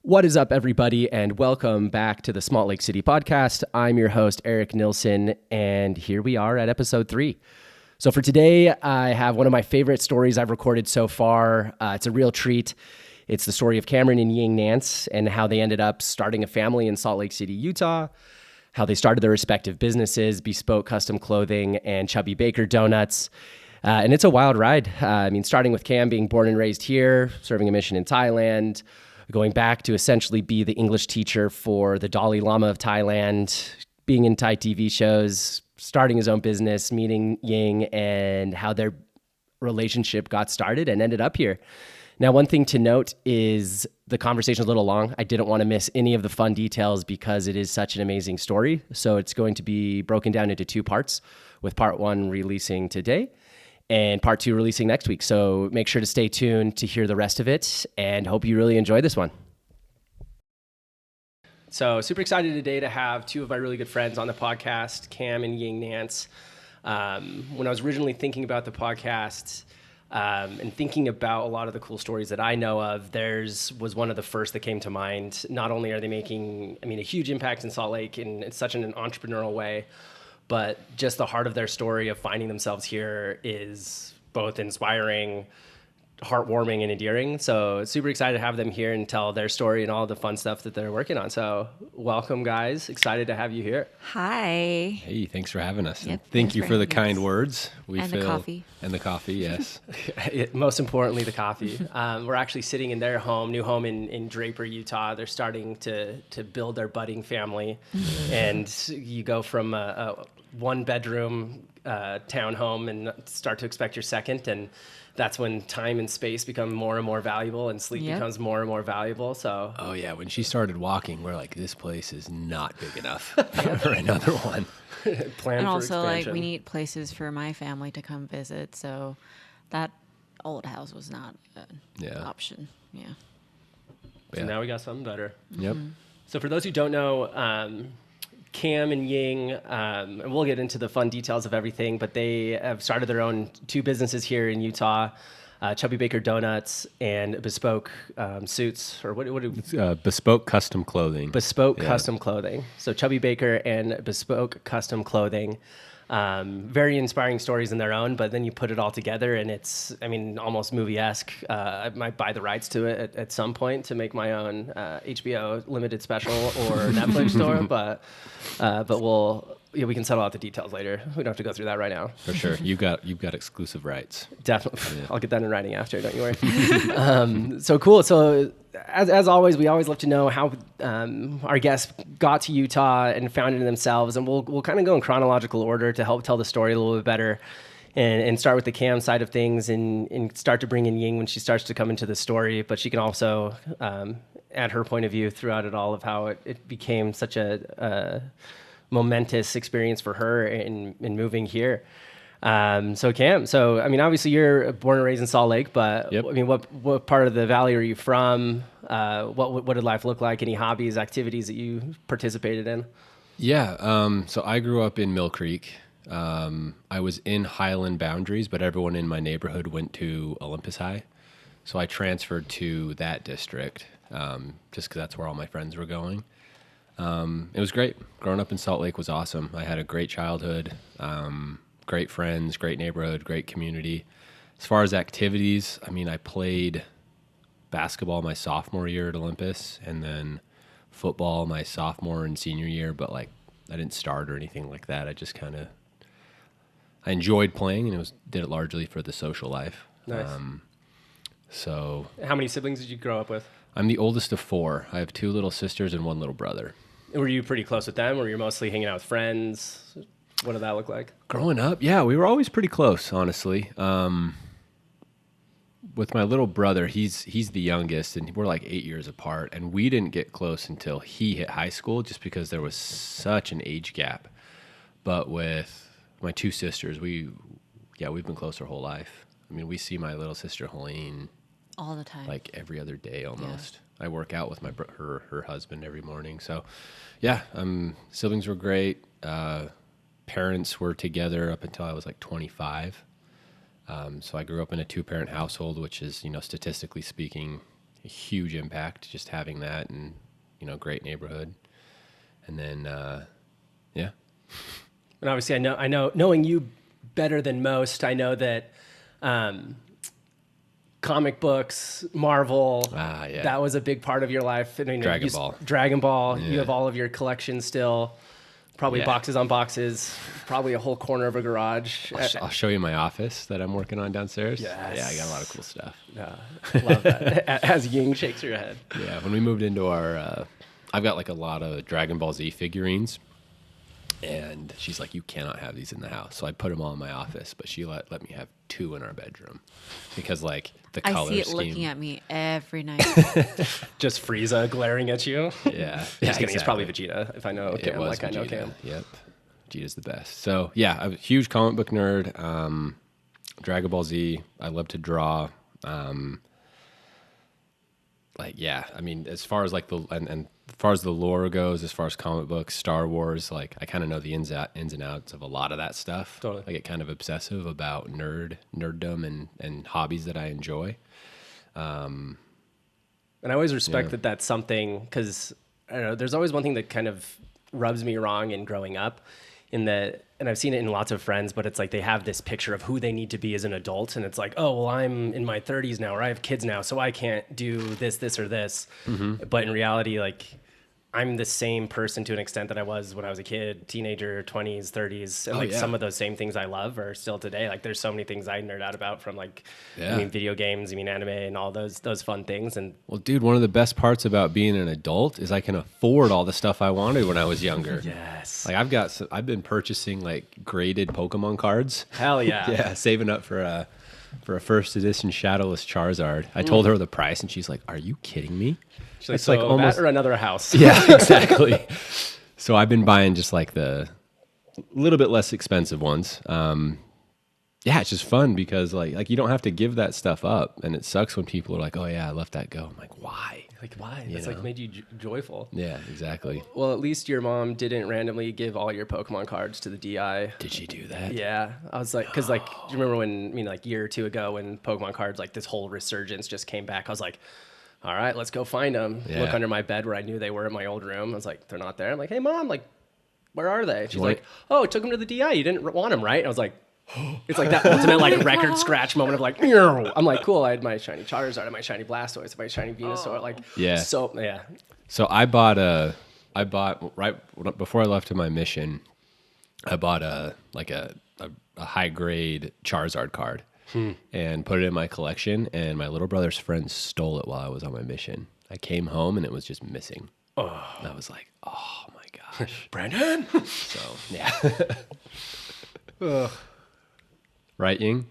What is up, everybody, and welcome back to the Small Lake City podcast. I'm your host, Eric Nilsson, and here we are at episode 3. So for today, I have one of my favorite stories I've recorded so far. It's a real treat. It's the story of Cameron and Ying Nance and how they ended up starting a family in Salt Lake City, Utah, how they started their respective businesses, Bespoke Custom Clothing and Chubby Baker Donuts. And it's a wild ride. Starting with Cam being born and raised here, serving a mission in Thailand, going back to essentially be the English teacher for the Dalai Lama of Thailand, being in Thai TV shows, starting his own business, meeting Ying, and how their relationship got started and ended up here. Now, one thing to note is the conversation's a little long. I didn't want to miss any of the fun details because it is such an amazing story. So it's going to be broken down into 2 parts, with part 1 releasing today and part 2 releasing next week. So make sure to stay tuned to hear the rest of it, and hope you really enjoy this one. So super excited today to have 2 of my really good friends on the podcast, Cam and Ying Nance. When I was originally thinking about the podcast and thinking about a lot of the cool stories that I know of, theirs was one of the first that came to mind. Not only are they making, a huge impact in Salt Lake in such an entrepreneurial way, but just the heart of their story of finding themselves here is both inspiring, heartwarming, and endearing. So super excited to have them here and tell their story and all the fun stuff that they're working on. So welcome, guys. Excited to have you here. Hi. Hey, thanks for having us. Yep, And thank you for the kind us. words. The coffee. And the coffee, yes. Most importantly, the coffee. We're actually sitting in their new home in Draper, Utah. They're starting to build their budding family. And you go from a 1-bedroom townhome and start to expect your second. And that's when time and space become more and more valuable and sleep becomes more and more valuable. So, Oh, yeah. When she started walking, we're like, this place is not big enough for another one. plan And for also, expansion. we need places for my family to come visit. So that old house was not an option. Yeah. So now we got something better. Yep. So for those who don't know, Cam and Ying, and we'll get into the fun details of everything, but they have started their own 2 businesses here in Utah, Chubby Baker Donuts and Bespoke Suits, or what do Bespoke Custom Clothing. Bespoke Custom Clothing. So Chubby Baker and Bespoke Custom Clothing. Very inspiring stories in their own, but then you put it all together and it's, almost movie-esque. I might buy the rights to it at some point to make my own HBO limited special or Netflix store, but we can settle out the details later. We don't have to go through that right now. For sure. You've got exclusive rights. Definitely. Yeah. I'll get that in writing after, don't you worry. So cool. So as always, we always love to know how our guests got to Utah and found it themselves. And we'll kind of go in chronological order to help tell the story a little bit better and start with the Cam side of things and start to bring in Ying when she starts to come into the story. But she can also add her point of view throughout it all of how it became such a momentous experience for her in moving here. So Cam, obviously you're born and raised in Salt Lake, but Yep. what part of the valley are you from? What did life look like? Any hobbies, activities that you participated in? Yeah. So I grew up in Mill Creek. I was in Highland boundaries, but everyone in my neighborhood went to Olympus High. So I transferred to that district just because that's where all my friends were going. It was great. Growing up in Salt Lake was awesome. I had a great childhood, great friends, great neighborhood, great community. As far as activities, I played basketball my sophomore year at Olympus and then football my sophomore and senior year, but I didn't start or anything like that. I enjoyed playing and did it largely for the social life. Nice. So How many siblings did you grow up with? I'm the oldest of 4. I have 2 little sisters and 1 little brother. Were you pretty close with them? Or were you mostly hanging out with friends? What did that look like? Growing up, yeah, we were always pretty close, honestly. With my little brother, he's the youngest, and we're 8 years apart, and we didn't get close until he hit high school just because there was such an age gap. But with my 2 sisters, we've been close our whole life. We see my little sister Helene All the time. every other day almost. I work out with her husband every morning. So, siblings were great. Parents were together up until I was 25. So I grew up in a 2-parent household, which is, statistically speaking, a huge impact just having that, and great neighborhood. And then yeah. And obviously I know knowing you better than most, I know that comic books, Marvel, that was a big part of your life. I mean, Dragon Ball. Yeah. You have all of your collections still. Probably boxes on boxes, probably a whole corner of a garage. I'll show you my office that I'm working on downstairs. Yes. Yeah, I got a lot of cool stuff. Love that. As Ying shakes her head. Yeah, when we moved into our, I've got like a lot of Dragon Ball Z figurines, and she's like, you cannot have these in the house. So I put them all in my office, but she let me have 2 in our bedroom because like the color scheme. I see it looking at me every night. Just Frieza glaring at you. Yeah. It's probably Vegeta if I know Cam. I know Cam. Yep. Vegeta's the best. So yeah, I'm a huge comic book nerd. Dragon Ball Z. I love to draw. I mean, as far as like as far as the lore goes, as far as comic books, Star Wars, like I kind of know the ins and outs of a lot of that stuff. Totally. I get kind of obsessive about nerddom and hobbies that I enjoy. And I always respect that that's something, because I don't know, there's always one thing that kind of rubs me wrong in growing up, in that, and I've seen it in lots of friends, but it's like they have this picture of who they need to be as an adult, and it's like, oh, well, I'm in my 30s now, or I have kids now, so I can't do this or this. Mm-hmm. But in reality, like, I'm the same person to an extent that I was when I was a kid, teenager, 20s, 30s. And some of those same things I love are still today. Like there's so many things I nerd out about, from like, I mean, video games, I mean, anime and all those fun things. And well, dude, one of the best parts about being an adult is I can afford all the stuff I wanted when I was younger. Yes. Like I've been purchasing like graded Pokemon cards. Hell yeah. Yeah. Saving up for a first edition Shadowless Charizard. I told her the price and she's like, are you kidding me? It's like almost that or another house. Yeah, exactly. So I've been buying just like the little bit less expensive ones. It's just fun because like you don't have to give that stuff up, and it sucks when people are like, "Oh yeah, I left that go." I'm like, "Why? Like why? That's like made you joyful." Yeah, exactly. Well, at least your mom didn't randomly give all your Pokemon cards to the DI. Did she do that? Yeah, I was like, because like, do you remember when like a year or two ago when Pokemon cards, like this whole resurgence just came back? I was like, all right, let's go find them. Yeah. Look under my bed where I knew they were in my old room. I was like, they're not there. I'm like, hey, Mom, like, where are they? She's like, oh, took them to the DI. You didn't want them, right? And I was like, it's like that ultimate like record scratch moment of like, I'm like, cool. I had my shiny Charizard, I had my shiny Blastoise, my shiny Venusaur. Like, So I bought right before I left to my mission, I bought a high grade Charizard card. And put it in my collection, and my little brother's friend stole it while I was on my mission. I came home and it was just missing. Oh. And I was like, oh my gosh. Brandon! So, yeah. Right, Ying?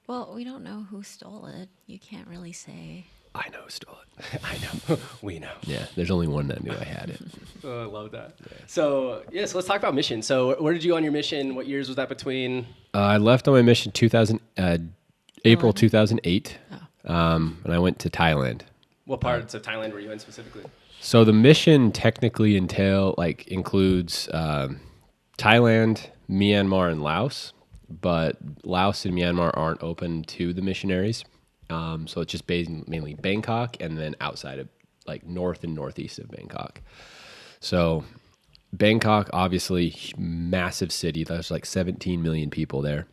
Well, we don't know who stole it. You can't really say. I know who stole it. I know. We know. Yeah, there's only one that knew I had it. Oh, I love that. Yeah. So let's talk about mission. So where did you go on your mission? What years was that between? I left on my mission April 2008, and I went to Thailand. What parts of Thailand were you in specifically? So the mission technically includes Thailand, Myanmar, and Laos, but Laos and Myanmar aren't open to the missionaries. So it's just mainly Bangkok, and then outside of like north and northeast of Bangkok. So Bangkok, obviously massive city. There's like 17 million people there.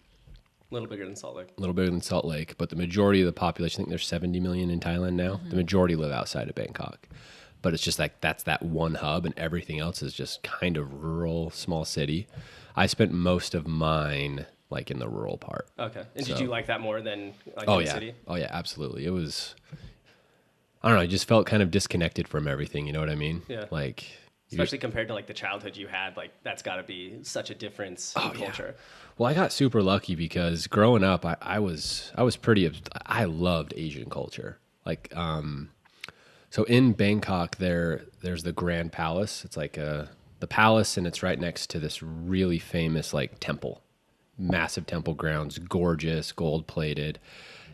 A little bigger than Salt Lake. A little bigger than Salt Lake, but the majority of the population, I think there's 70 million in Thailand now. Mm-hmm. The majority live outside of Bangkok. But it's just like that's that one hub, and everything else is just kind of rural, small city. I spent most of mine like in the rural part. Okay. And did you like that more than like in the city? Oh yeah, absolutely. It was, I don't know, I just felt kind of disconnected from everything, you know what I mean? Yeah. Like especially compared to like the childhood you had, like that's got to be such a difference in culture. Yeah. Well, I got super lucky because growing up, I loved Asian culture. Like, so in Bangkok, there's the Grand Palace. It's like the palace, and it's right next to this really famous like temple, massive temple grounds, gorgeous, gold plated.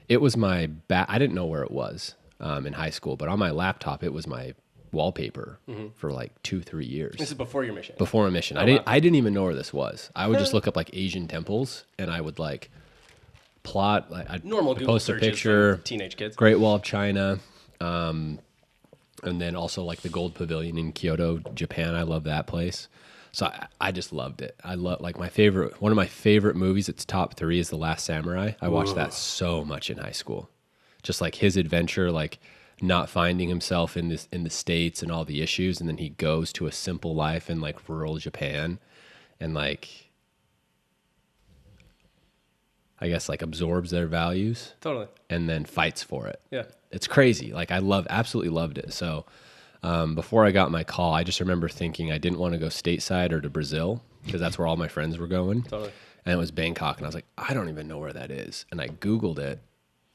It was my I didn't know where it was in high school, but on my laptop, it was my wallpaper for like 2-3 years. This is before your mission. Before a mission. I didn't even know where this was. I would just look up like Asian temples, and I would like plot. I'd normal Google post a searches picture. from teenage kids. Great Wall of China, And then also like the Gold Pavilion in Kyoto, Japan. I love that place. So I just loved it. I love like one of my favorite movies. It's top 3 is The Last Samurai. I watched that so much in high school. Just like his adventure, like not finding himself in the States and all the issues. And then he goes to a simple life in like rural Japan and like, I guess like absorbs their values. Totally. And then fights for it. Yeah. It's crazy. Like absolutely loved it. So before I got my call, I just remember thinking I didn't want to go stateside or to Brazil because that's where all my friends were going. Totally. And it was Bangkok. And I was like, I don't even know where that is. And I Googled it.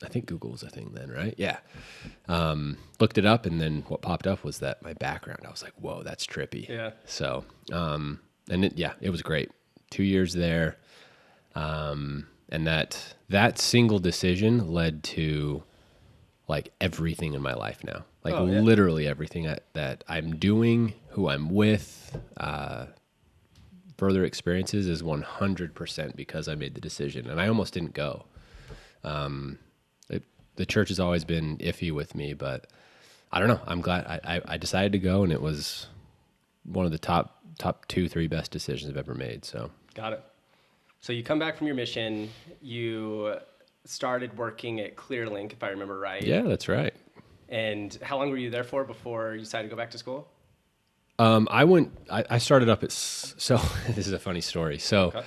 I think Google was a thing then, right? Yeah. Looked it up. And then what popped up was that my background. I was like, whoa, that's trippy. Yeah. So, it was great. 2 years there. And that single decision led to like everything in my life now, like literally everything that I'm doing, who I'm with, further experiences is 100% because I made the decision and I almost didn't go. The church has always been iffy with me, but I don't know. I'm glad I decided to go and it was one of the top 2-3 best decisions I've ever made. So got it. So you come back from your mission, you started working at ClearLink, if I remember right. Yeah, that's right. And how long were you there for before you decided to go back to school? I started up so this is a funny story. So okay.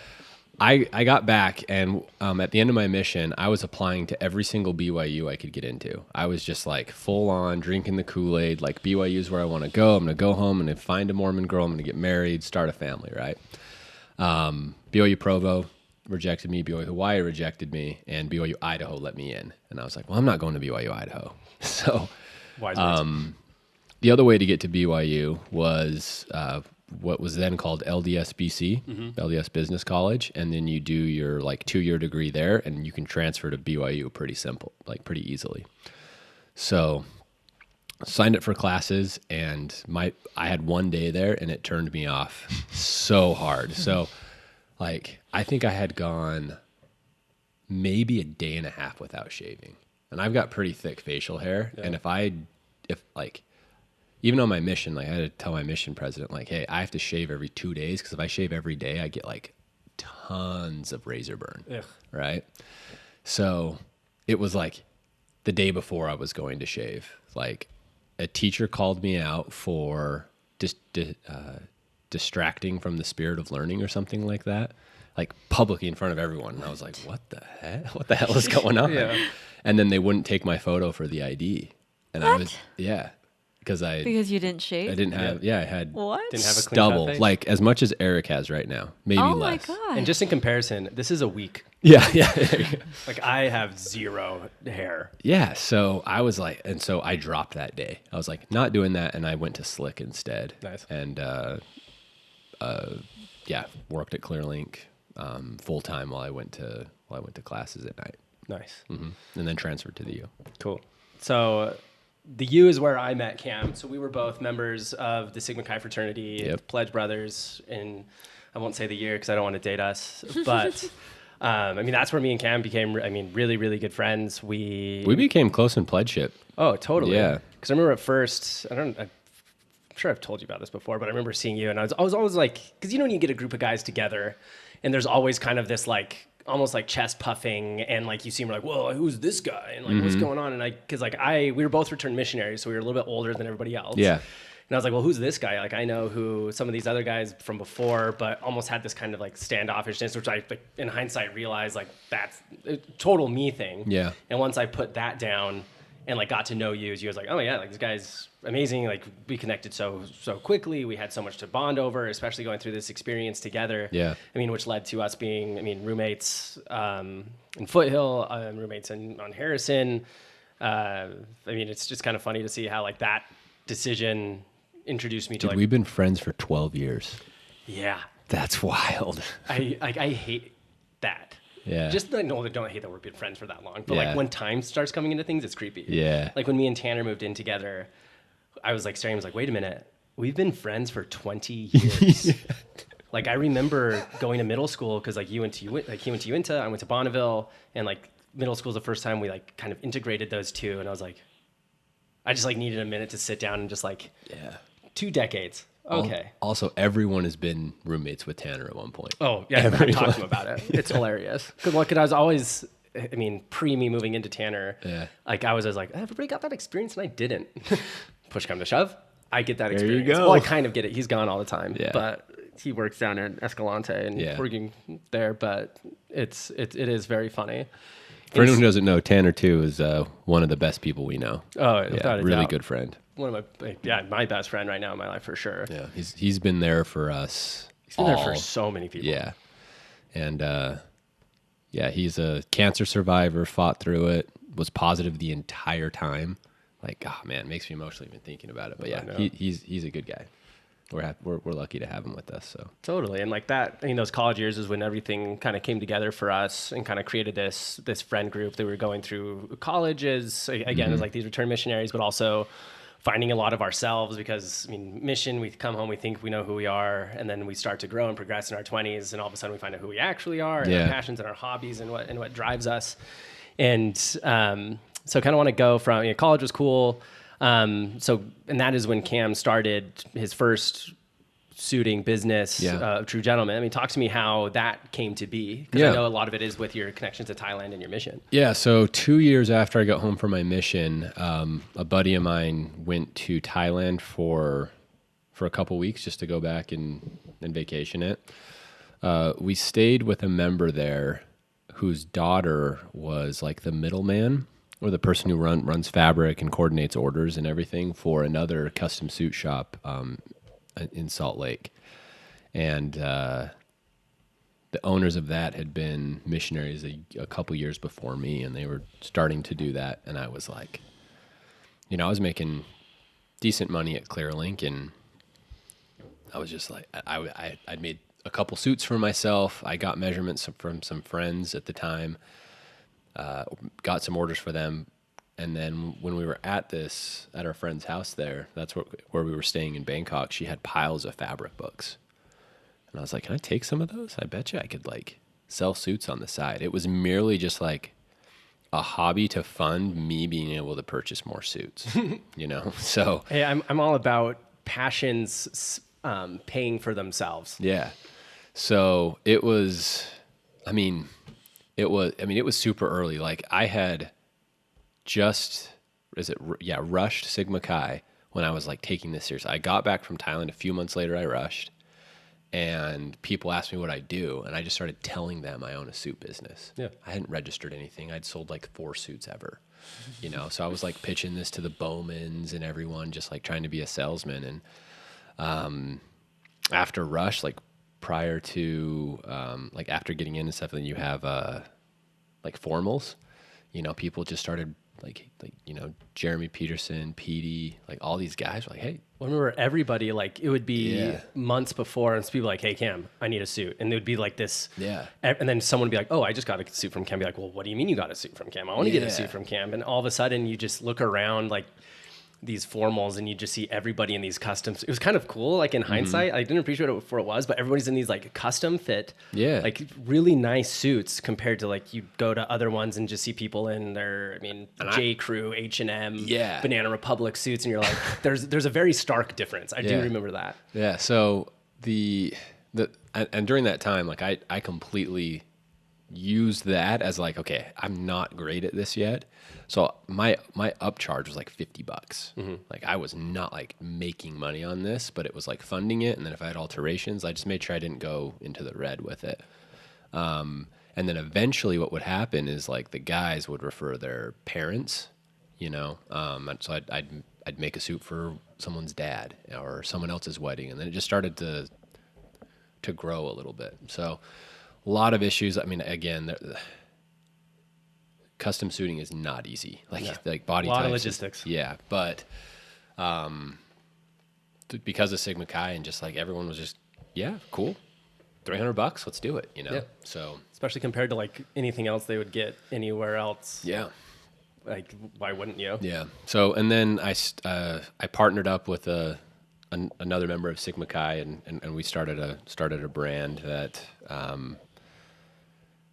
I got back and at the end of my mission, I was applying to every single BYU I could get into. I was just like full on drinking the Kool-Aid, like BYU is where I want to go. I'm going to go home and find a Mormon girl. I'm going to get married, start a family, right? BYU Provo rejected me, BYU Hawaii rejected me, and BYU Idaho let me in. And I was like, well, I'm not going to BYU Idaho. So the other way to get to BYU was what was then called LDS BC, LDS Business College, and then you do your like 2-year degree there, and you can transfer to BYU pretty easily. So signed up for classes, and I had 1 day there, and it turned me off so hard. So like I think I had gone maybe a day and a half without shaving, and I've got pretty thick facial hair, and if even on my mission, like I had to tell my mission president, like, hey, I have to shave every 2 days because if I shave every day, I get like tons of razor burn, right? So it was like the day before I was going to shave, like a teacher called me out for just distracting from the spirit of learning or something like that, like publicly in front of everyone. And I was like, what the heck? What the hell is going on? And then they wouldn't take my photo for the ID. And what? Because you didn't shave? I didn't have, I had what? Didn't have a clean stubble, cut face? like as much as Eric has right now, maybe less. Oh my God. And just in comparison, this is a week. Yeah. Like I have zero hair. Yeah. So I was like, and so I dropped that day. I was like, not doing that. And I went to Slick instead. Nice. And, worked at ClearLink, full time while I went to classes at night. Nice. Mm-hmm. And then transferred to the U. Cool. So the U is where I met Cam. So we were both members of the Sigma Chi fraternity, Pledge Brothers, and I won't say the year because I don't want to date us, but that's where me and Cam became, really, really good friends. We became close in pledgeship. Oh, totally. Yeah. Because I remember at first, I'm sure I've told you about this before, but I remember seeing you and I was always like, because when you get a group of guys together and there's always kind of this like, almost like chest puffing and like you seem like, whoa, who's this guy? And like, what's going on? And we were both returned missionaries, so we were a little bit older than everybody else. Yeah. And I was like, well, who's this guy? Like, I know who some of these other guys from before, but almost had this kind of like standoffishness, which I, like, in hindsight, realized like that's a total me thing. Yeah. And once I put that down and like got to know you, was like, oh yeah, like this guy's amazing. Like we connected so quickly. We had so much to bond over, especially going through this experience together. Yeah. Which led to us being, roommates in Foothill, roommates on Harrison. It's just kind of funny to see how like that decision introduced me to like. We've been friends for 12 years. Yeah. That's wild. I hate that. Yeah. Just like, no, don't hate that we've been friends for that long. But like when time starts coming into things, it's creepy. Yeah. Like when me and Tanner moved in together, I was like staring, I was like, wait a minute, we've been friends for 20 years. Like I remember going to middle school because like he went to Uinta, I went to Bonneville, and like middle school is the first time we like kind of integrated those two, and I was like, I just like needed a minute to sit down and just like, 2 decades. Okay. Also, everyone has been roommates with Tanner at one point. Oh, yeah. I talked to him about it. It's hilarious. Because I was always, I mean, pre me moving into Tanner, like I was always like, everybody got that experience and I didn't. Push come to shove, I get that experience. There you go. Well, I kind of get it. He's gone all the time. Yeah. But he works down in Escalante and working there. But it is very funny. For anyone who doesn't know, Tanner too is one of the best people we know. Oh, without a really doubt. good friend. One of my best friend right now in my life for sure. Yeah, he's been there for us. He's been there for so many people. Yeah, and he's a cancer survivor, fought through it, was positive the entire time. Like, oh man, it makes me emotional even thinking about it. But yeah, he's a good guy. We're lucky to have him with us. So totally, and like that, those college years is when everything kind of came together for us and kind of created this friend group that we were going through colleges. Again, as like these return missionaries, but also finding a lot of ourselves because mission, we come home, we think we know who we are, and then we start to grow and progress in our 20s, and all of a sudden we find out who we actually are, and our passions and our hobbies and what drives us. And so kind of want to go from college was cool. And that is when Cam started his first suiting business, True Gentleman. Talk to me how that came to be, because I know a lot of it is with your connections to Thailand and your mission. Yeah, so 2 years after I got home from my mission, a buddy of mine went to Thailand for a couple weeks just to go back and vacation it. We stayed with a member there whose daughter was like the middleman, or the person who runs fabric and coordinates orders and everything for another custom suit shop in Salt Lake. And the owners of that had been missionaries a couple years before me, and they were starting to do that. And I was like, I was making decent money at ClearLink, and I was just like, I'd made a couple suits for myself. I got measurements from some friends at the time. Got some orders for them, and then when we were at our friend's house there, that's where we were staying in Bangkok, she had piles of fabric books, and I was like, can I take some of those? I bet you I could like sell suits on the side. It was merely just like a hobby to fund me being able to purchase more suits, So hey, I'm all about passions paying for themselves. Yeah, so it was super early. Like I had rushed Sigma Chi when I was like taking this seriously. I got back from Thailand a few months later. I rushed, and people asked me what I do, and I just started telling them I own a suit business. Yeah, I hadn't registered anything. I'd sold like 4 suits ever, So I was like pitching this to the Bowmans and everyone, just like trying to be a salesman. And after rush, like prior to like after getting in and stuff, then you have like formals, people just started like Jeremy Peterson, Petey, like all these guys were like, hey. Well, I remember everybody, like it would be months before, and people like, hey Cam, I need a suit, and it would be like this. Yeah. And then someone would be like, oh, I just got a suit from Cam. Be like, well, what do you mean you got a suit from Cam? I want to get a suit from Cam. And all of a sudden you just look around like these formals, and you just see everybody in these customs. It was kind of cool, like in hindsight. I didn't appreciate it for what it was, but everybody's in these like custom fit, like really nice suits compared to like you go to other ones and just see people in their, J. Crew, H&M, Banana Republic suits, and you're like, there's a very stark difference. I do remember that. Yeah. So and during that time, like I completely used that as like, okay, I'm not great at this yet. So my upcharge was like $50. Like I was not like making money on this, but it was like funding it. And then if I had alterations, I just made sure I didn't go into the red with it. And then eventually what would happen is like the guys would refer their parents, so I'd make a suit for someone's dad or someone else's wedding. And then it just started to grow a little bit. So a lot of issues. Again, custom suiting is not easy. Like body types. A lot of logistics. Yeah, but because of Sigma Chi and just like everyone was just, cool, $300, let's do it. So especially compared to like anything else they would get anywhere else. Yeah. Like why wouldn't you? Yeah. So and then I partnered up with another member of Sigma Chi and we started a brand that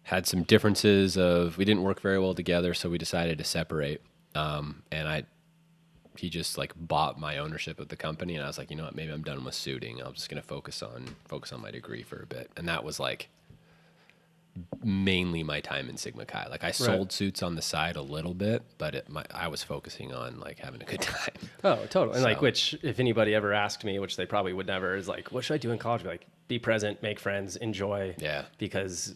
had some differences we didn't work very well together, so we decided to separate. And he just like bought my ownership of the company, and I was like, you know what, maybe I'm done with suiting. I'm just going to focus on my degree for a bit. And that was like mainly my time in Sigma Chi. Like I sold suits on the side a little bit, but I was focusing on like having a good time. Oh, totally. And like, which if anybody ever asked me, which they probably would never, is like, what should I do in college? I'd be like, be present, make friends, enjoy. Yeah. Because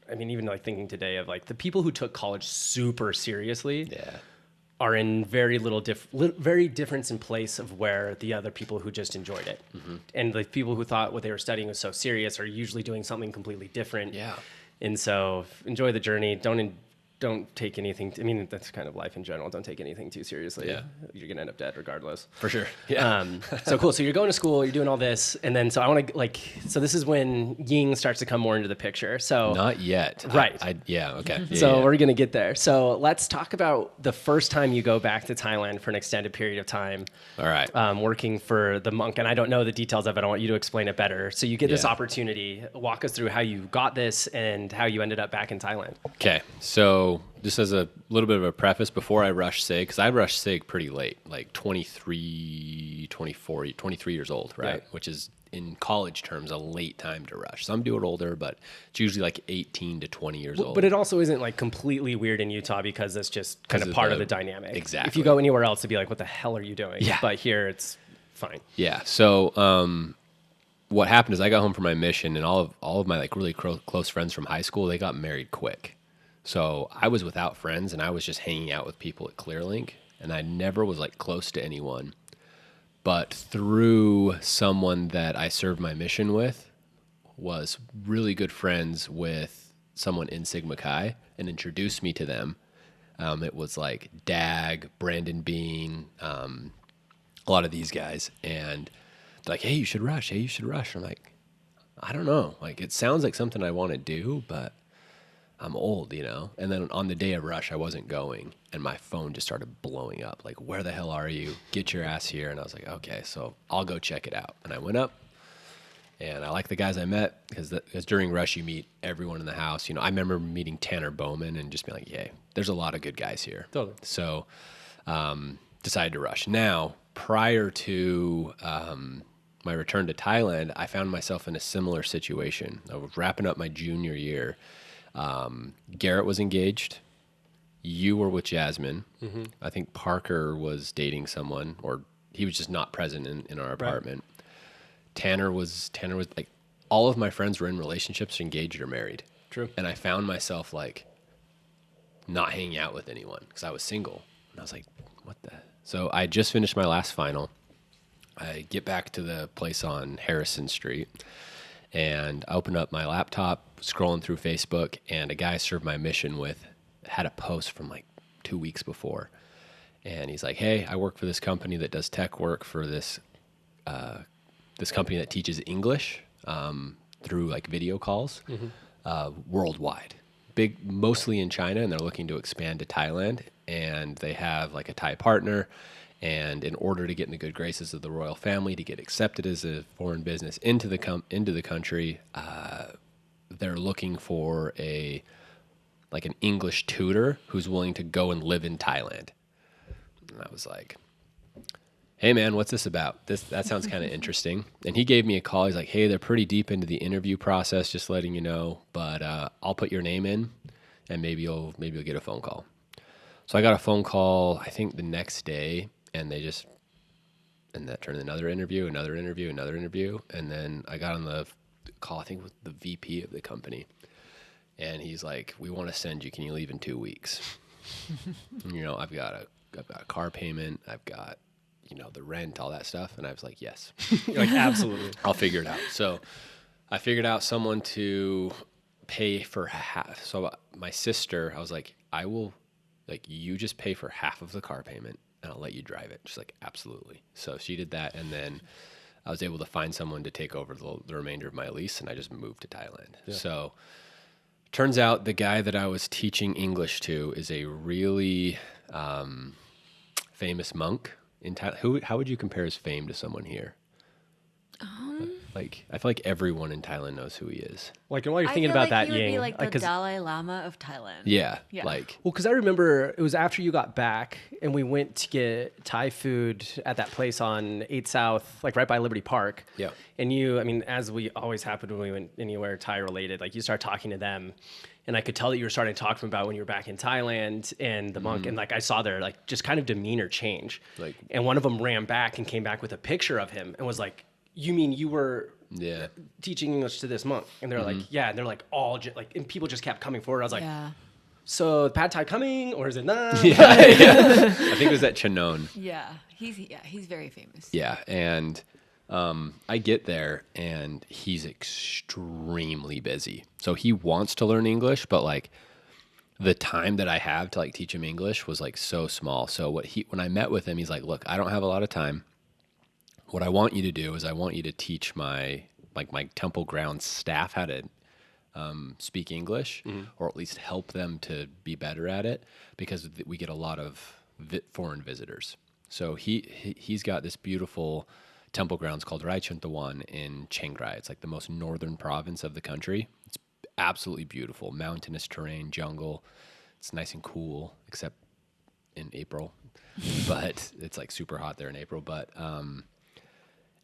I mean, even like thinking today of like the people who took college super seriously are in very very difference in place of where the other people who just enjoyed it. And the people who thought what they were studying was so serious are usually doing something completely different. Yeah. And so enjoy the journey. Don't take anything. I mean, that's kind of life in general. Don't take anything too seriously. Yeah. You're going to end up dead regardless. For sure. Yeah. So cool. So you're going to school, you're doing all this. And then, so I want to so this is when Ying starts to come more into the picture. So Not yet. Right. Okay. Yeah, So we're going to get there. So let's talk about the first time you go back to Thailand for an extended period of time. All right. Working for the monk. And I don't know the details of it. I want you to explain it better. So you get this opportunity. Walk us through how you got this and how you ended up back in Thailand. Okay. So just as a little bit of a preface before I rushed SIG, because I rushed SIG pretty late, like 23 years old, right? Yeah. Which is in college terms a late time to rush. Some do it older, but it's usually like 18 to 20 years old. But it also isn't like completely weird in Utah because that's just kind of part of the dynamic. Exactly. If you go anywhere else, it'd be like, what the hell are you doing? Yeah. But here it's fine. Yeah. So what happened is I got home from my mission, and all of my like really close friends from high school, they got married quick. So I was without friends, and I was just hanging out with people at ClearLink, and I never was like close to anyone. But through someone that I served my mission with, was really good friends with someone in Sigma Chi and introduced me to them. It was like Dag, Brandon Bean, a lot of these guys, and they're like, hey, you should rush. Hey, you should rush. I'm like, I don't know. Like, it sounds like something I want to do, but I'm old, you know? And then on the day of rush, I wasn't going, and my phone just started blowing up. Like, where the hell are you? Get your ass here. And I was like, okay, so I'll go check it out. And I went up, and I like the guys I met because during rush, you meet everyone in the house. You know, I remember meeting Tanner Bowman and just being like, yeah, there's a lot of good guys here. Totally. So decided to rush. Now, prior to my return to Thailand, I found myself in a similar situation. I was wrapping up my junior year. Garrett was engaged. You were with Jasmine. Mm-hmm. I think Parker was dating someone, or he was just not present in our apartment. Right. Tanner was like, all of my friends were in relationships, engaged or married. True. And I found myself like not hanging out with anyone because I was single. And I was like, what the? So I just finished my last final. I get back to the place on Harrison Street, and I opened up my laptop, scrolling through Facebook, and a guy I served my mission with had a post from like 2 weeks before. And he's like, hey, I work for this company that does tech work for this company that teaches English through like video calls worldwide. Big, mostly in China, and they're looking to expand to Thailand. And they have like a Thai partner. And in order to get in the good graces of the royal family, to get accepted as a foreign business into the country, they're looking for an English tutor who's willing to go and live in Thailand. And I was like, hey man, what's this about? That sounds kind of interesting. And he gave me a call. He's like, hey, they're pretty deep into the interview process, just letting you know, but I'll put your name in, and maybe you'll get a phone call. So I got a phone call, I think the next day, and that turned another interview. And then I got on the call, I think with the VP of the company. And he's like, we want to send you. Can you leave in 2 weeks? You know, I've got a car payment. I've got, you know, the rent, all that stuff. And I was like, yes. You're like, absolutely. I'll figure it out. So I figured out someone to pay for half. So my sister, I was like, I will, like, you just pay for half of the car payment, and I'll let you drive it. She's like, absolutely. So she did that, and then I was able to find someone to take over the remainder of my lease, and I just moved to Thailand. Yeah. So turns out the guy that I was teaching English to is a really famous monk in Thailand. How would you compare his fame to someone here? Like, I feel like everyone in Thailand knows who he is. Like, and while you're I thinking feel about like that, he would Ying, be like the 'cause- Dalai Lama of Thailand. Yeah. Yeah. Like, well, because I remember it was after you got back and we went to get Thai food at that place on 8 South, like right by Liberty Park. Yeah. And you, I mean, as we always happened when we went anywhere Thai related, like you start talking to them. And I could tell that you were starting to talk to them about when you were back in Thailand and the monk. And like I saw their like just kind of demeanor change. Like, and one of them ran back and came back with a picture of him and was like, "You mean you were teaching English to this monk?" And they're like, "Yeah." And they're like like, and people just kept coming forward. I was like, Yeah. "So pad Thai coming or is it not?" yeah. I think it was at Chanon. Yeah. He's very famous. Yeah. And I get there and he's extremely busy. So he wants to learn English, but like the time that I have to like teach him English was like so small. So when I met with him, he's like, "Look, I don't have a lot of time. What I want you to do is I want you to teach my temple grounds staff how to speak English, or at least help them to be better at it, because we get a lot of foreign visitors." So he's got this beautiful temple grounds called Raichuntawan in Chiang Rai. It's like the most northern province of the country. It's absolutely beautiful, mountainous terrain, jungle. It's nice and cool, except in April, but it's like super hot there in April. But and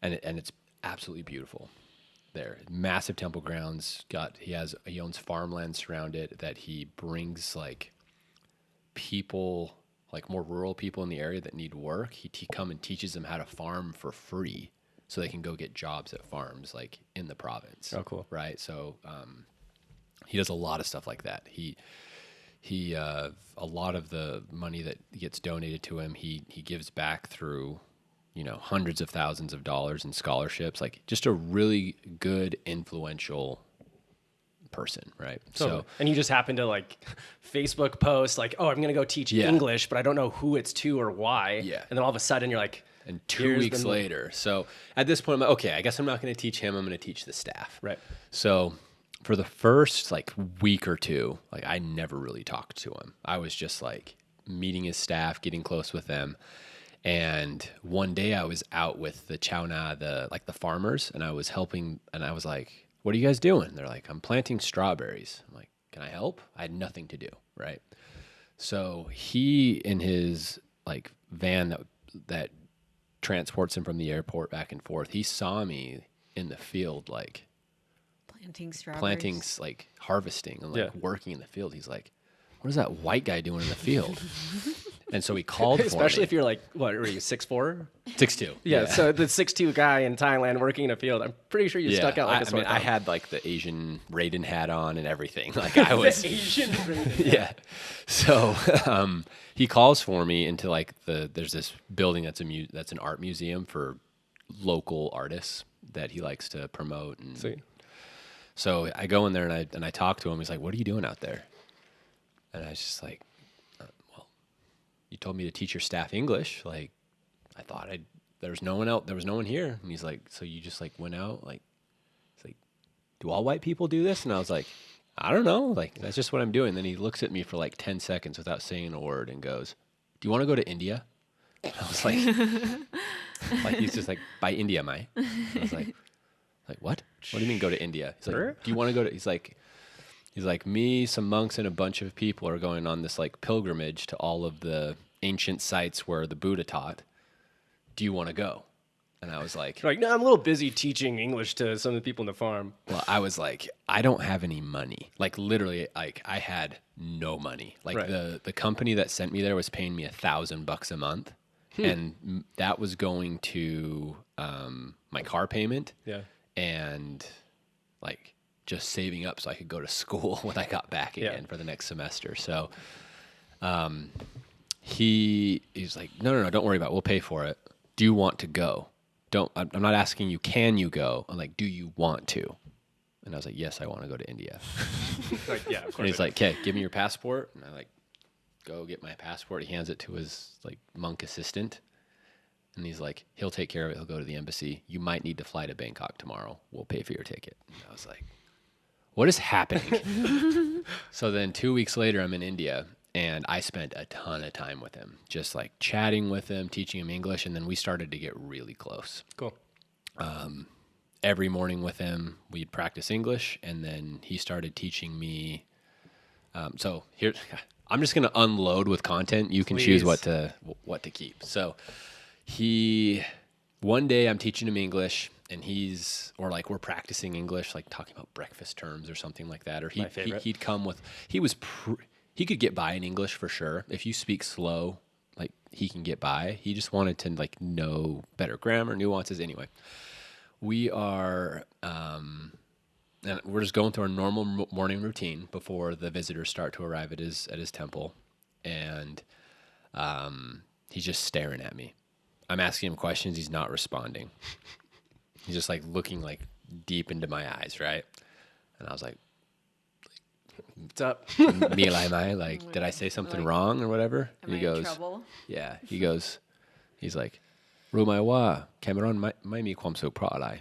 it's absolutely beautiful there. Massive temple grounds. He owns farmland surrounded that he brings like people, like more rural people in the area that need work. He come and teaches them how to farm for free so they can go get jobs at farms like in the province. Oh, cool. Right. So he does a lot of stuff like that. He a lot of the money that gets donated to him, he gives back through, hundreds of thousands of dollars in scholarships, like just a really good, influential person, right? So, and you just happen to like Facebook post like, "Oh, I'm going to go teach English, but I don't know who it's to or why." Yeah. And then all of a sudden you're like, and 2 weeks later. So at this point, I'm like, okay, I guess I'm not going to teach him. I'm going to teach the staff. Right. So for the first like week or two, like I never really talked to him. I was just like meeting his staff, getting close with them. And one day I was out with the Chauna, the farmers, and I was helping, and I was like, "What are you guys doing?" They're like, "I'm planting strawberries." I'm like, "Can I help?" I had nothing to do, right? So he, in his like van that transports him from the airport back and forth, he saw me in the field, like planting, like harvesting and like working in the field. He's like, "What is that white guy doing in the field?" And so he called for me. Especially if you're like, what are you, 6'4"? 6'2". Yeah, so the 6'2" guy in Thailand working in a field, I'm pretty sure you stuck out like a sore thumb. I had like the Asian Raiden hat on and everything. Like I was Asian Raiden. Yeah. So he calls for me into like there's this building that's an art museum for local artists that he likes to promote. And Sweet. So I go in there and I talk to him. He's like, "What are you doing out there?" And I was just like, "Well, you told me to teach your staff English. Like, I thought there was no one else. There was no one here." And he's like, "So you just like went out? Like, it's like, do all white people do this?" And I was like, "I don't know. Like, that's just what I'm doing." Then he looks at me for like 10 seconds without saying a word and goes, "Do you want to go to India?" And I was like, he's just like, "By India, mai." I was like, "What? What do you mean go to India?" He's Sure. like, "Do you want to go to?" He's like, "Me, some monks, and a bunch of people are going on this like pilgrimage to all of the ancient sites where the Buddha taught. Do you want to go?" And I was like, You're like, "No, I'm a little busy teaching English to some of the people in the farm." well, I was like, I don't have any money. Like literally, like I had no money. Like Right. the company that sent me there was paying me $1,000 a month, and that was going to my car payment. Yeah. And like just saving up so I could go to school when I got back again for the next semester. So he's like, no, don't worry about it. We'll pay for it. Do you want to go? I'm not asking you, can you go? I'm like, do you want to? And I was like, yes, I want to go to India. Like, yeah, of course. And he's like, okay, give me your passport. And I like go get my passport. He hands it to his like monk assistant. And he's like, he'll take care of it. He'll go to the embassy. You might need to fly to Bangkok tomorrow. We'll pay for your ticket. And I was like, what is happening? So then 2 weeks later, I'm in India, and I spent a ton of time with him, just like chatting with him, teaching him English. And then we started to get really close. Cool. every morning with him, we'd practice English, and then he started teaching me. So here, I'm just going to unload with content. You can choose what to keep. So one day I'm teaching him English, and we're practicing English, like talking about breakfast terms or something like that. Or he'd come with, he could get by in English for sure. If you speak slow, like he can get by. He just wanted to like know better grammar, nuances. Anyway, we are, and we're just going through our normal morning routine before the visitors start to arrive at his temple. And, he's just staring at me. I'm asking him questions. He's not responding. He's just like looking like deep into my eyes. Right. And I was like, what's up? Milai, like, did I say something wrong or whatever? Am I in trouble? Yeah. He's like, Rumai wa, Cameron, mai mi kwam so pra'alai,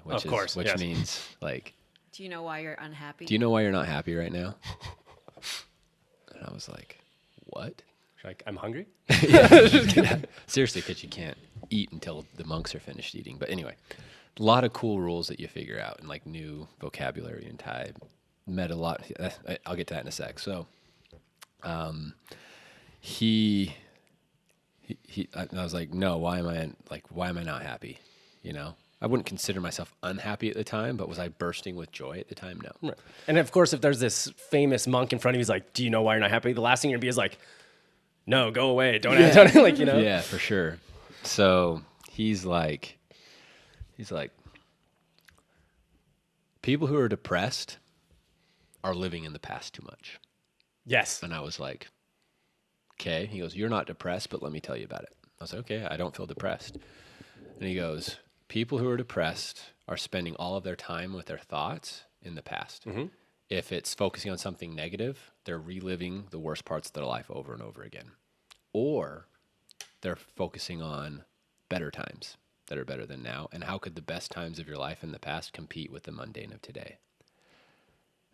which means like, do you know why you're unhappy? Do you know why you're not happy right now? And I was like, what? Like, I'm hungry? Yeah. Seriously, because you can't eat until the monks are finished eating. But anyway, a lot of cool rules that you figure out and like new vocabulary in Thai. Met a lot. I'll get to that in a sec. So, I was like, no, why am I not happy? You know, I wouldn't consider myself unhappy at the time, but was I bursting with joy at the time? No. Right. And of course, if there's this famous monk in front of you, he's like, do you know why you're not happy? The last thing you're gonna be is like, no, go away. Don't like, you know? Yeah, for sure. So he's like, people who are depressed are living in the past too much. Yes. And I was like, okay. He goes, you're not depressed, but let me tell you about it. I was like, okay, I don't feel depressed. And he goes, people who are depressed are spending all of their time with their thoughts in the past. Mm-hmm. If it's focusing on something negative, they're reliving the worst parts of their life over and over again. Or they're focusing on better times that are better than now. And how could the best times of your life in the past compete with the mundane of today?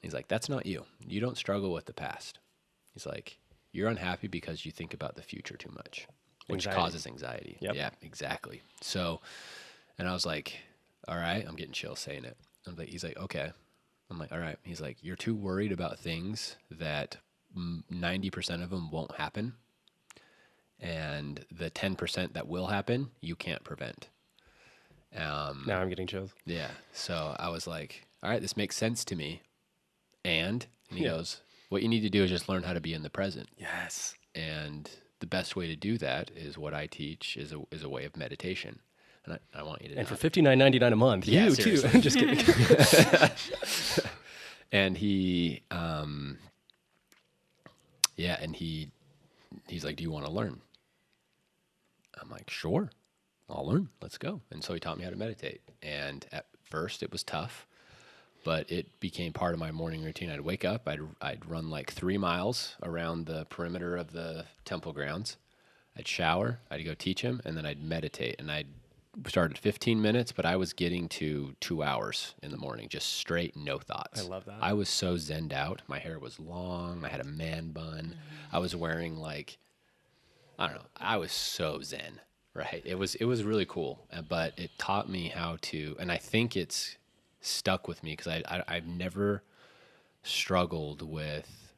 He's like, that's not you. You don't struggle with the past. He's like, you're unhappy because you think about the future too much, which causes anxiety. Yep. Yeah, exactly. So, and I was like, all right, I'm getting chills saying it. He's like, okay. I'm like, all right. He's like, you're too worried about things that 90% of them won't happen. And the 10% that will happen, you can't prevent. Now I'm getting chills. Yeah. So I was like, all right, this makes sense to me. And he goes, what you need to do is just learn how to be in the present. Yes. And the best way to do that is what I teach is a way of meditation. And I want you to And for $59.99 a month, you too. I'm just kidding. And he's like, do you want to learn? I'm like, sure, I'll learn. Let's go. And so he taught me how to meditate. And at first it was tough, but it became part of my morning routine. I'd wake up, I'd run like 3 miles around the perimeter of the temple grounds. I'd shower, I'd go teach him, and then I'd meditate. And I'd started 15 minutes, but I was getting to 2 hours in the morning, just straight, no thoughts. I love that. I was so zenned out. My hair was long. I had a man bun. Mm-hmm. I was wearing like, I don't know. I was so zen, right? It was really cool, but it taught me how to, and I think it's stuck with me because I've never struggled with,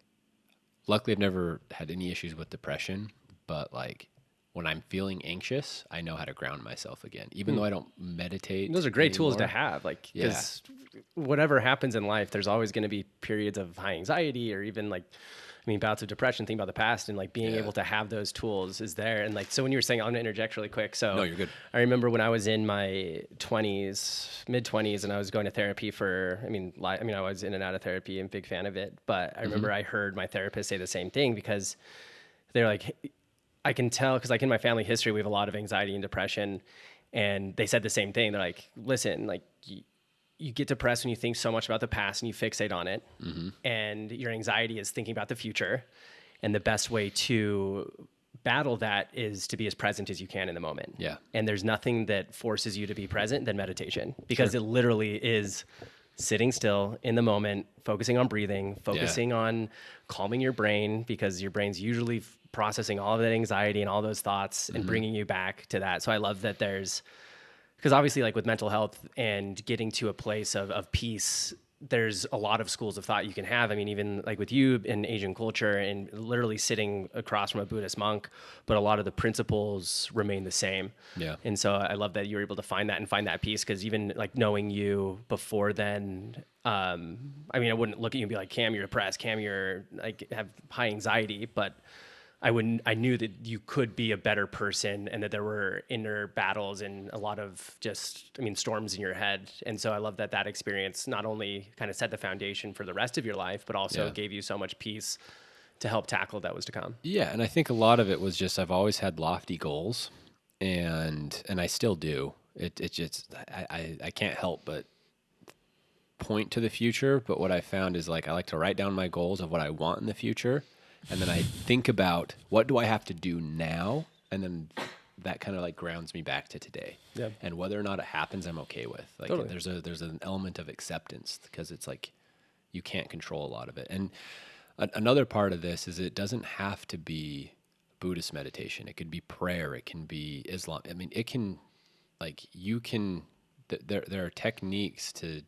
luckily I've never had any issues with depression, but like when I'm feeling anxious, I know how to ground myself again, even though I don't meditate. Those are great tools to have, like, because whatever happens in life, there's always going to be periods of high anxiety or even like, bouts of depression, think about the past, and like being able to have those tools is there. And like, so when you were saying, I'm gonna interject really quick. So no, you're good. I remember when I was in my mid-20s, and I was going to therapy for, I was in and out of therapy and big fan of it. But I remember I heard my therapist say the same thing because they're like, I can tell, because like in my family history, we have a lot of anxiety and depression. And they said the same thing. They're like, listen, like you get depressed when you think so much about the past and you fixate on it. Mm-hmm. And your anxiety is thinking about the future. And the best way to battle that is to be as present as you can in the moment. Yeah. And there's nothing that forces you to be present than meditation, because it literally is sitting still in the moment, focusing on breathing, focusing on calming your brain, because your brain's usually processing all of that anxiety and all those thoughts and bringing you back to that. So I love that there's because obviously like with mental health and getting to a place of peace, there's a lot of schools of thought you can have. I mean, even like with you in Asian culture and literally sitting across from a Buddhist monk, but a lot of the principles remain the same. Yeah. And so I love that you were able to find that and find that peace. Cause even like knowing you before then, I mean, I wouldn't look at you and be like, Cam, you're depressed. Cam, you're like have high anxiety, but I knew that you could be a better person and that there were inner battles and a lot of storms in your head. And so I love that experience not only kind of set the foundation for the rest of your life, but also gave you so much peace to help tackle that was to come. Yeah. And I think a lot of it was just, I've always had lofty goals and I still do. It just, I can't help but point to the future. But what I found is like, I like to write down my goals of what I want in the future. And then I think about what do I have to do now? And then that kind of like grounds me back to today. Yeah. And whether or not it happens, I'm okay with. Like totally. there's an element of acceptance because it's like you can't control a lot of it. And another part of this is it doesn't have to be Buddhist meditation. It could be prayer. It can be Islam. I mean, it can there are techniques to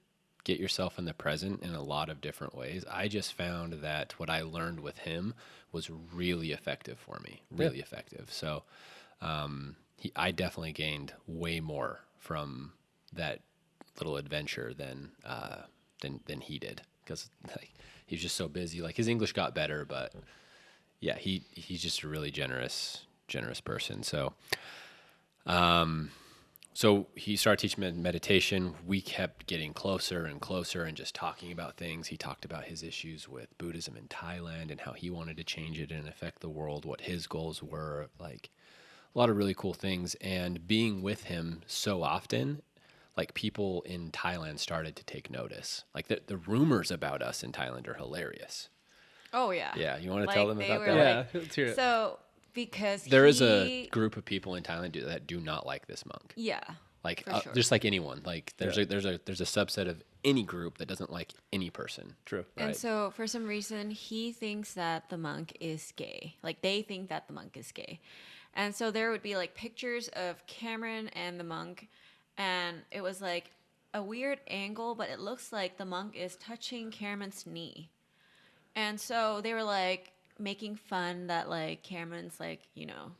get yourself in the present in a lot of different ways. I just found that what I learned with him was really effective for me, really effective. So I definitely gained way more from that little adventure than he did because like, he's just so busy. Like his English got better, but yeah, he's just a really generous person. So he started teaching me meditation. We kept getting closer and closer and just talking about things. He talked about his issues with Buddhism in Thailand and how he wanted to change it and affect the world, what his goals were, like a lot of really cool things. And being with him so often, like people in Thailand started to take notice. Like the rumors about us in Thailand are hilarious. Oh, yeah. Yeah, you want to Like, tell them they about were that? like- Let's hear it. So, because There is a group of people in Thailand that do not like this monk. Yeah. Like For sure. just like anyone, like there's a subset of any group that doesn't like any person. True. Right. And so, for some reason, he thinks that the monk is gay. Like, they think that the monk is gay. And so, there would be, like, pictures of Cameron and the monk. And it was, like, a weird angle, but it looks like the monk is touching Cameron's knee. And so, they were, like, making fun that, like, Cameron's, like, you know,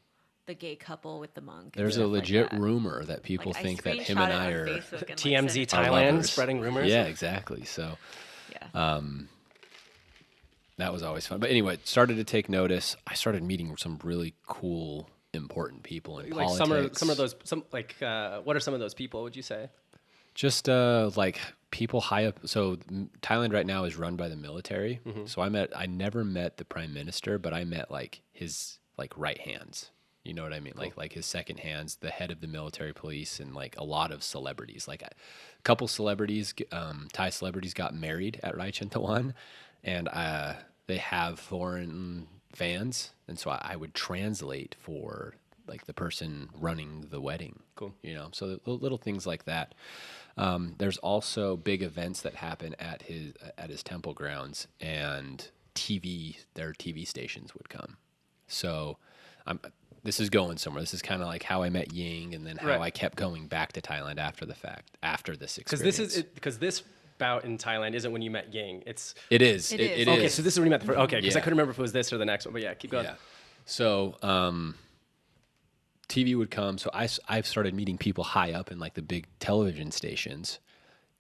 the gay couple with the monk. There's a legit rumor that people Like, think I that him and screenshot it I on are Facebook and, like, TMZ sent it to are Thailand lovers. spreading rumors. Yeah, exactly. So Yeah. that was always fun. But anyway, started to take notice. I started meeting some really cool, important people in Like politics. some of those what are some of those people, would you say? Just like people high up. So Thailand right now is run by the military. Mm-hmm. So I never met the prime minister, but I met like his like right hands. You know what I mean? Cool. Like his second hands, the head of the military police, and like a lot of celebrities. Like a couple celebrities, Thai celebrities, got married at Raichentawan, and they have foreign fans, and so I would translate for like the person running the wedding. Cool. You know, so the little things like that. There's also big events that happen at his temple grounds, and their TV stations would come. So this is going somewhere. This is kind of like how I met Ying, and then how I kept going back to Thailand after this experience. Because this bout in Thailand isn't when you met Ying. It is. It is. Okay, so this is when you met the first. Okay, because I Yeah. couldn't remember if it was this or the next one. But yeah, keep going. Yeah. So TV would come. So I've started meeting people high up in like the big television stations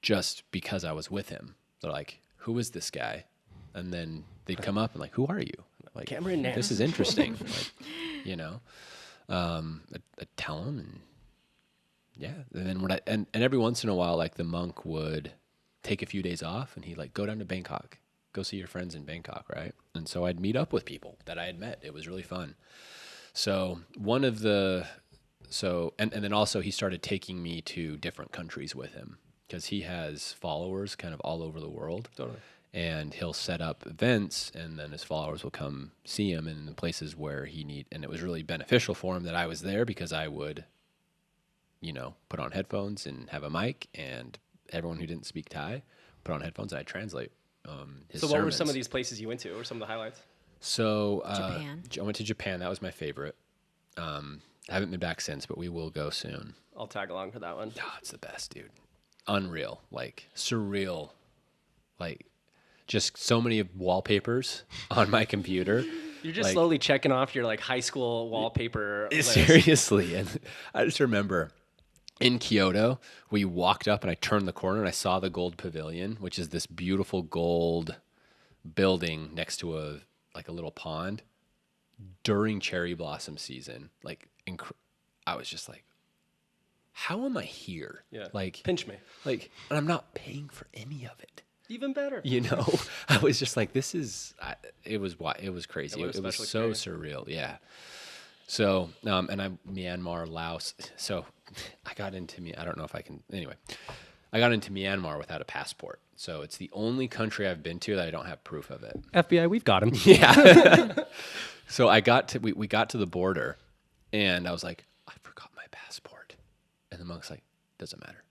just because I was with him. They're like, who is this guy? And then they'd come up and like, who are you? Like, Cameron Nance. this is interesting. Like, you know, I'd tell them, and yeah. And then and every once in a while, like the monk would take a few days off and he'd like go down to Bangkok, go see your friends in Bangkok. Right. And so I'd meet up with people that I had met. It was really fun. So and then also he started taking me to different countries with him because he has followers kind of all over the world. Totally. And he'll set up events, and then his followers will come see him in the places where and it was really beneficial for him that I was there because I would, you know, put on headphones and have a mic, and everyone who didn't speak Thai put on headphones, and I'd translate his So what were sermons. some of these places you went to? Or some of the highlights? So Japan. I went to Japan. That was my favorite. I haven't been back since, but we will go soon. I'll tag along for that one. Oh, it's the best, dude. Unreal, like surreal, like just so many wallpapers on my computer. You're just like, slowly checking off your like high school wallpaper list. Seriously. And I just remember in Kyoto, we walked up and I turned the corner and I saw the Gold Pavilion, which is this beautiful gold building next to a little pond during cherry blossom season. Like, I was just like, how am I here? Yeah. Like, pinch me. Like, and I'm not paying for any of it. Even better. You know, I was just like, this is, it was crazy. It It was so experience. surreal. Yeah. So, and I'm Myanmar, Laos. So I got into I don't know if I can, anyway, I got into Myanmar without a passport. So it's the only country I've been to that I don't have proof of it. FBI, we've got him. Yeah. So we got to the border and I was like, I forgot my passport. And the monk's like, doesn't matter.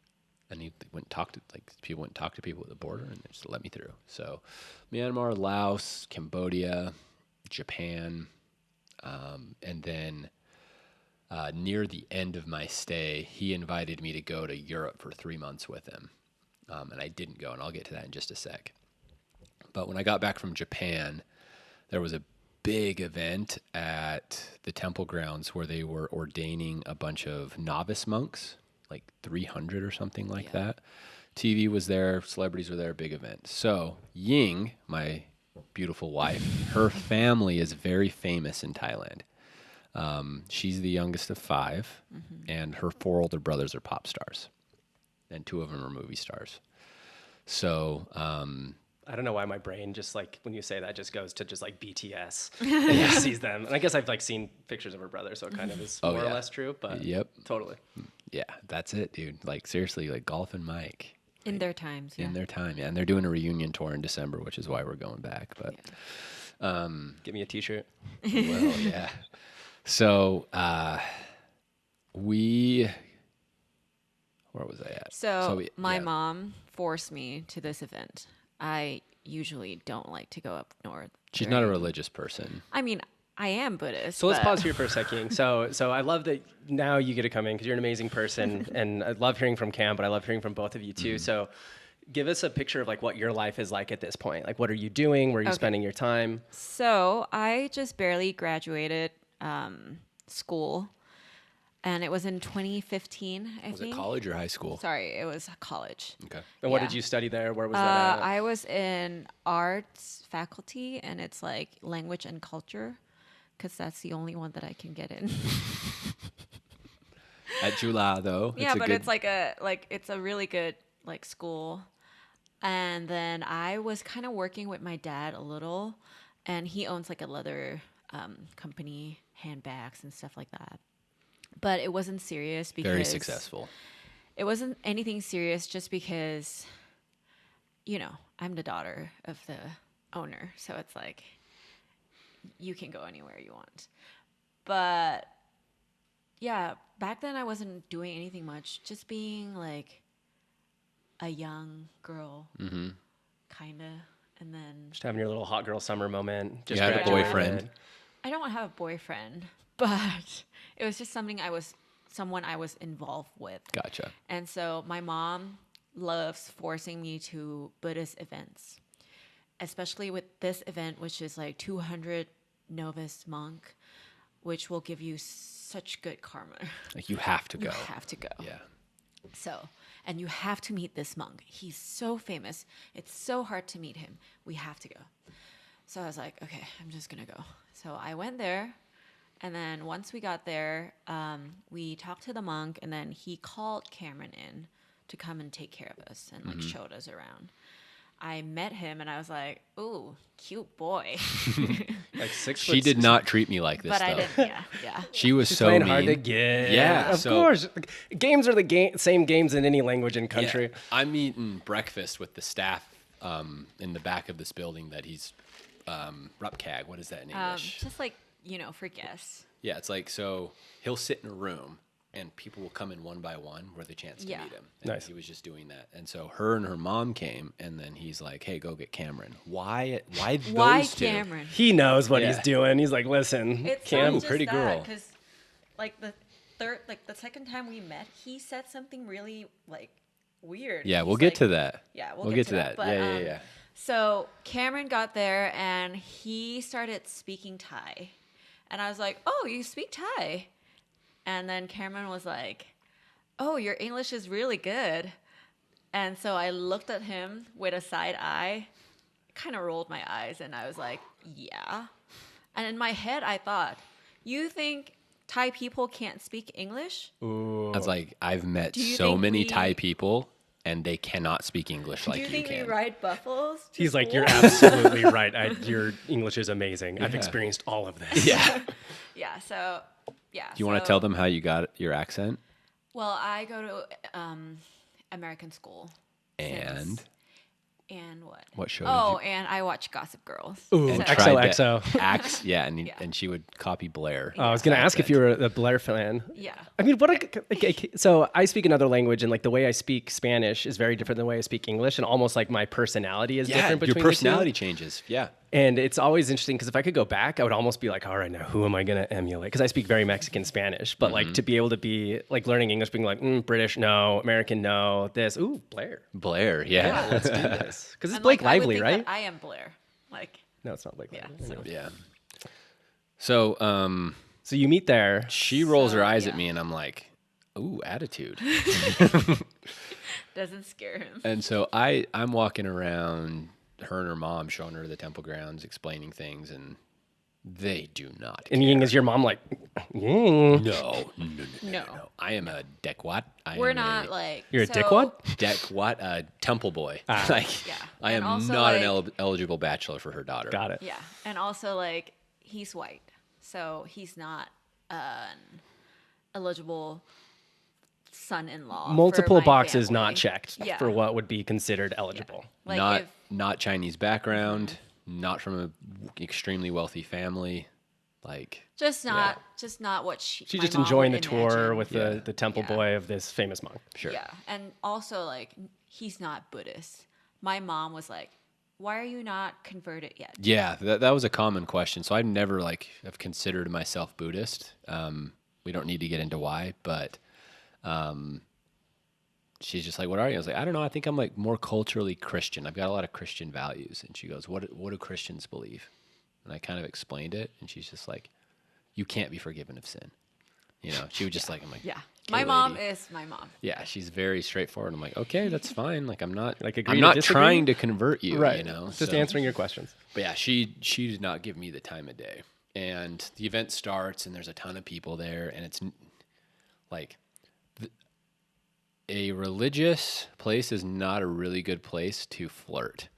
And he went and talked to people went and talked to people at the border and they just let me through. So Myanmar, Laos, Cambodia, Japan, and then near the end of my stay, he invited me to go to Europe for 3 months with him. And I didn't go, and I'll get to that in just a sec. But when I got back from Japan, there was a big event at the temple grounds where they were ordaining a bunch of novice monks, like 300 or something like that. TV was there, celebrities were there, big event. So Ying, my beautiful wife, her family is very famous in Thailand. She's the youngest of 5, and her 4 older brothers are pop stars, and 2 of them are movie stars. So I don't know why my brain just like when you say that just goes to just like BTS and just sees them. And I guess I've like seen pictures of her brother, so it kind of is more or less true. But totally. Yeah, that's it, dude. Like seriously, like Golf and Mike. In their times, yeah. In their time, yeah. And they're doing a reunion tour in December, which is why we're going back. But give me a T-shirt. Well, yeah. So where was I at? So my mom forced me to this event. I usually don't like to go up north. She's not a religious person. I mean, I am Buddhist. So let's pause here for a second. So I love that now you get to come in because you're an amazing person, and I love hearing from Cam, but I love hearing from both of you too. So give us a picture of like what your life is like at this point. Like, what are you doing? Where are you spending your time? So I just barely graduated school, and it was in 2015, I think. Was it college or high school? Sorry, it was college. Okay. And what did you study there? Where was that at? I was in arts faculty, and it's like language and culture, because that's the only one that I can get in. At Jula, though. Yeah, but it's it's a really good like school. And then I was kind of working with my dad a little, and he owns like a leather company, handbags and stuff like that. But it wasn't serious because very successful. It wasn't anything serious just because, you know, I'm the daughter of the owner. So it's like, you can go anywhere you want. But yeah, back then I wasn't doing anything much, just being like a young girl, kind of. And then Just having your little hot girl summer moment. Just you had a graduated. boyfriend. I don't have a boyfriend, but it was just someone I was involved with. Gotcha. And so my mom loves forcing me to Buddhist events, especially with this event, which is like 200 novice monk, which will give you such good karma. Like you have to go. You have to go. Yeah. So, and you have to meet this monk. He's so famous. It's so hard to meet him. We have to go. So I was like, okay, I'm just going to go. So I went there. And then once we got there, we talked to the monk. And then he called Cameron in to come and take care of us and like showed us around. I met him and I was like, ooh, cute boy. Like 6 She did not treat me like this, But though. I didn't, yeah. She was so playing mean. hard to get. Yeah, of so- course. Games are the same games in any language and country. Yeah. I'm eating breakfast with the staff in the back of this building that he's Rupcag. What is that in English? Just like, you know, for guests. Yeah, it's like, so he'll sit in a room and people will come in one by one with a chance to Yeah. meet him. And Nice. he was just doing that. And so her and her mom came and then he's like, hey, go get Cameron. Why those Why two? Cameron? He knows what Yeah. he's doing. He's like, listen, It's Cam, not just pretty girl. Because, like, the second time we met, he said something really like weird. Yeah, we'll He's get like- to that. Yeah, We'll get to that. But, Yeah. So Cameron got there and he started speaking Thai. And I was like, oh, you speak Thai? And then Cameron was like, oh, your English is really good. And so I looked at him with a side eye, kind of rolled my eyes, and I was like, yeah. And in my head, I thought, you think Thai people can't speak English? Ooh. I was like, I've met Do you so think many we- Thai people, and they cannot speak English like Do you think can. we ride buffaloes? to He's like, school? you're absolutely right. Your English is amazing. I've experienced all of this. Yeah. Yeah, so, yeah. Do you want to tell them how you got your accent? Well, I go to American school. And And what? What show Oh, did and I watch Gossip Girls. Ooh, and So- tried to XOXO. act, and Yeah. and she would copy Blair. I was going to ask if you were a Blair fan. Yeah. I mean, so I speak another language, and like the way I speak Spanish is very different than the way I speak English, and almost like my personality is different between your personality changes. Yeah. And it's always interesting because if I could go back, I would almost be like, all right, now who am I going to emulate? Because I speak very Mexican Spanish, but like to be able to be like learning English, being like, British, no, American, no, this, Blair. Blair, yeah. Let's do this. Because it's And, Blake like, I would Lively, think right? that I am Blair. Like, No, it's not Blake yeah. Lively. So, Yeah. So So you meet there. she rolls her So, eyes at yeah. me, and I'm like, ooh, attitude. doesn't scare him. And so I'm walking around, her and her mom showing her the temple grounds, explaining things, and they do not. And Ying, is your mom like, Ying? No. I am a dekwat. We're not like. You're a so- dickwad? Dekwat, a temple boy. Like, Yeah. I And am also, not an like- eligible bachelor for her daughter. Got it. Yeah. And also, like, he's white. So he's not an eligible son in law. Multiple boxes not checked Yeah. for what would be considered eligible. Like, not if, not Chinese background, not from a extremely wealthy family. Like, just not what She's my just mom enjoying the would tour imagine. with Yeah. the temple Yeah. boy of this famous monk. sure. Yeah, and also like he's not Buddhist. My mom was like, "Why are you not converted yet?" Yeah, that was a common question. So I've never have considered myself Buddhist. We don't need to get into why, but she's just like, "What are you?" I was like, "I don't know. I think I'm like more culturally Christian. I've got a lot of Christian values." And she goes, "What do Christians believe?" And I kind of explained it, and she's just like, "You can't be forgiven of sin." You know, she was just like, "I'm like, Yeah, "Okay, my mom lady." is my mom. Yeah, she's very straightforward. I'm like, okay, that's fine. Like, I'm not Like, agree I'm to not disagree? trying to convert you, Right. you know. Just so- answering your questions. But yeah, she did not give me the time of day. And the event starts, and there's a ton of people there, and it's like a religious place is not a really good place to flirt.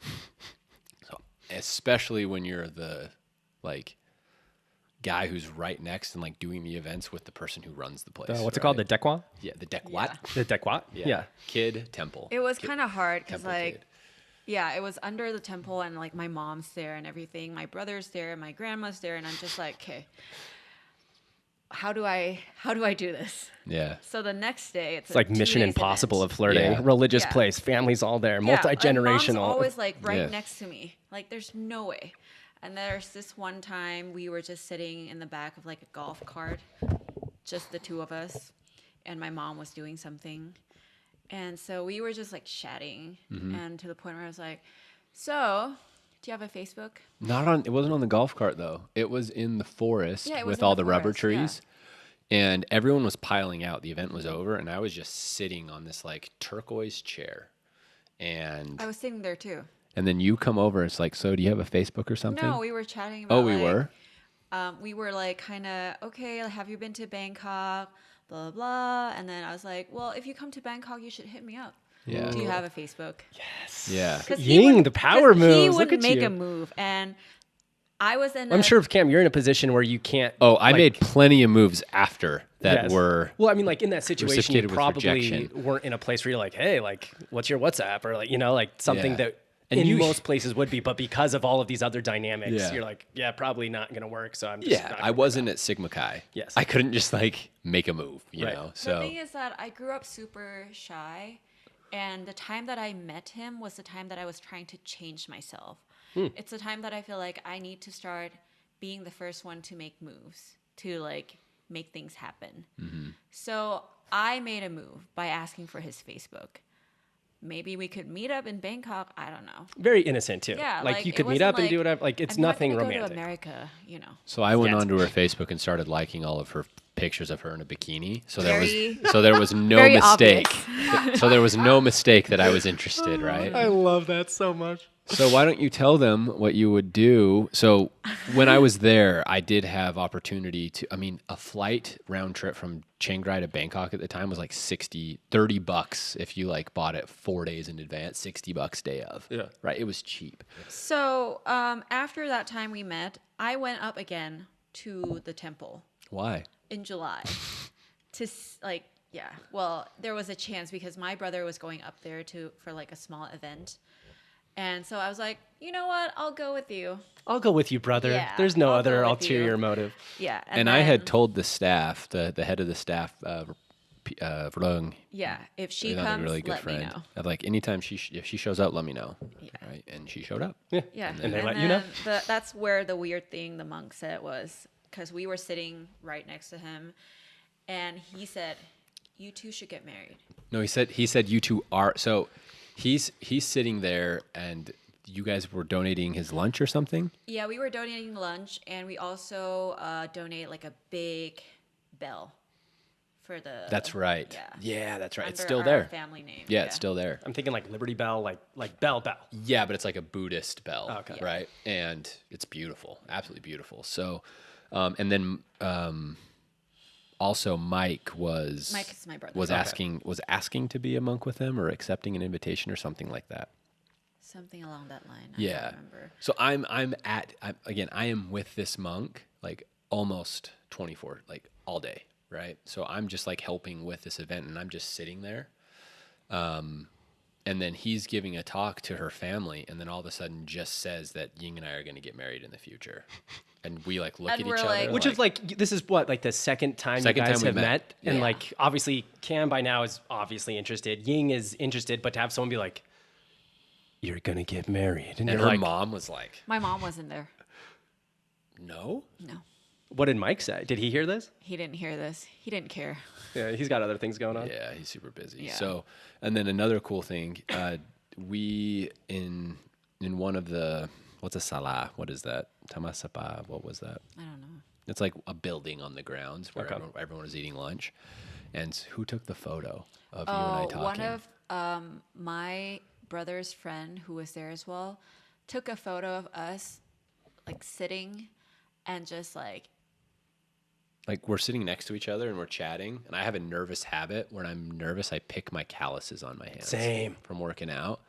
So, especially when you're the like guy who's right next and like doing the events with the person who runs the place. What's it called? The right? Dekwa? Yeah, the dekwat. The Dekwat? Yeah. Kid temple. It was kind of hard because Temple like, kid. yeah, it was under the temple and like my mom's there and everything. My brother's there, my grandma's there, and I'm just like, okay, how do I do this? Yeah. So the next day, it's It's like Mission Impossible of flirting. Yeah. Religious Yeah. place, families all there, Yeah, multi-generational. and mom's always like right Yeah. next to me. Like there's no way. And there's this one time we were just sitting in the back of like a golf cart, just the two of us, and my mom was doing something. And so we were just like chatting, Mm-hmm. and to the point where I was like, "So, do you have a Facebook?" It wasn't on the golf cart though. It was in the forest Yeah, it was with in all the the rubber forest, yeah. trees. And everyone was piling out. The event was over, and I was just sitting on this like turquoise chair. And I was sitting there too. and then you come over. It's like, so do you have a Facebook or something? No, we were chatting about. Oh, we like, were. We were like kind of okay. Have you been to Bangkok? Blah blah blah. And then I was like, well, if you come to Bangkok, you should hit me up. Yeah. Do you have a Facebook? Yeah. 'Cause Ying, the power 'cause moves. He Look would at make you. a move, and I was in. I'm a- sure, Cam, you're in a position where you can't. Oh, I like- made plenty of moves after that Yes. were. Well, I mean, like in that situation, you reciprocated with probably rejection. weren't in a place where you're like, hey, like, what's your WhatsApp? Or like, like something Yeah. that And in you- most places would be. But because of all of these other dynamics, Yeah. you're like, yeah, probably not going to work. So I'm just Yeah, not I gonna wasn't at Sigma Chi. Yes. I couldn't just like make a move, you Right. know. The So thing is that I grew up super shy, and the time that I met him was the time that I was trying to change myself. It's the time that I feel like I need to start being the first one to make moves, to like make things happen. So I made a move by asking for his Facebook. Maybe we could meet up in Bangkok. I don't know. Very innocent too. Yeah, like you it could meet wasn't up and do whatever. Like it's I'm not nothing gonna romantic. Go to America, you know. So I went Yes. onto her Facebook and started liking all of her pictures of her in a bikini. So there Very- was no very mistake. So there was no mistake that I was interested, right? love that so much. So why don't you tell them what you would do? So when I was there, I did have opportunity to, I mean, a flight round trip from Chiang Rai to Bangkok at the time was like $30 if you like bought it 4 days in advance, $60 day of. Yeah. Right. It was cheap. So after that time we met, I went up again to the temple Why? in July to like, yeah. Well, there was a chance because my brother was going up there for like a small event. And so I was like, you know what? I'll go with you. I'll go with you, brother. Yeah, There's no I'll other go with ulterior you. motive. Yeah. And I had told the staff, the head of the staff, Vrung, yeah, if she another comes, really good let friend. me know. Of like anytime if she shows up, let me know. Yeah. Right. And she showed up. Yeah. Yeah. And they let you know? That's where the weird thing the monk said was because we were sitting right next to him and he said, you two should get married. No, he said you two are. So he's sitting there and you guys were donating his lunch or something? Yeah, we were donating lunch and we also donate like a big bell for the. That's right. Yeah. Yeah, that's right. It's under still our there. Family name. Yeah, it's still there. I'm thinking like Liberty Bell, like bell. Yeah, but it's like a Buddhist bell, Okay. Yeah. right? And it's beautiful, absolutely beautiful. So, and then also Mike is my brother. was Okay. asking to be a monk with him or accepting an invitation or something like that. Something along that line. Yeah. I don't remember. So I am with this monk like almost 24, like all day, right? So I'm just like helping with this event and I'm just sitting there. And then he's giving a talk to her family and then all of a sudden just says that Ying and I are going to get married in the future. And we like look And at we're each like- other. Which is like, this is what, like the second time you Second guys time we have met. met? And Yeah. like, obviously Cam by now is obviously interested. Ying is interested, but to have someone be like, you're going to get married. And and you're her like, mom was like, My mom wasn't there. no. No. what did Mike say? Did he hear this? He didn't hear this. He didn't care. Yeah, he's got other things going on. Yeah, he's super busy. Yeah. So, and then another cool thing, we in one of the, what's a salah? What is that? Tamasapa. What was that? I don't know. It's like a building on the grounds where Okay. everyone was eating lunch. And who took the photo of you and I talking? One of my brother's friend who was there as well took a photo of us like sitting and just like Like we're sitting next to each other and we're chatting. And I have a nervous habit. When I'm nervous, I pick my calluses on my hands. Same. From working out.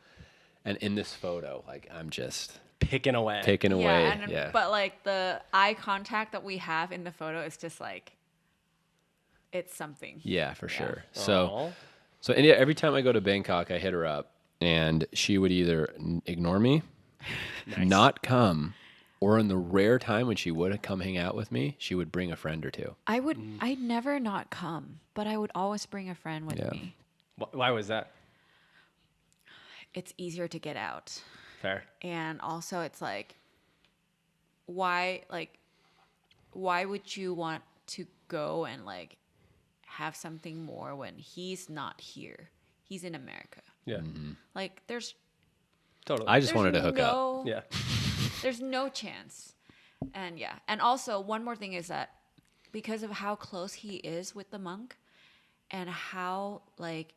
And in this photo, like I'm just Picking away. picking away. yeah, Yeah. but like the eye contact that we have in the photo is just like it's something. Yeah, for sure. Aw. So every time I go to Bangkok, I hit her up, and she would either ignore me, not come, or in the rare time when she would come hang out with me, she would bring a friend or two. I'd never not come, but I would always bring a friend with Yeah. me. Why was that? It's easier to get out. Fair. And also it's like why would you want to go and like have something more when he's not here? He's in America. Yeah. Like there's Totally. I just wanted to hook up. no, yeah. There's no chance. And yeah. And also one more thing is that because of how close he is with the monk and how like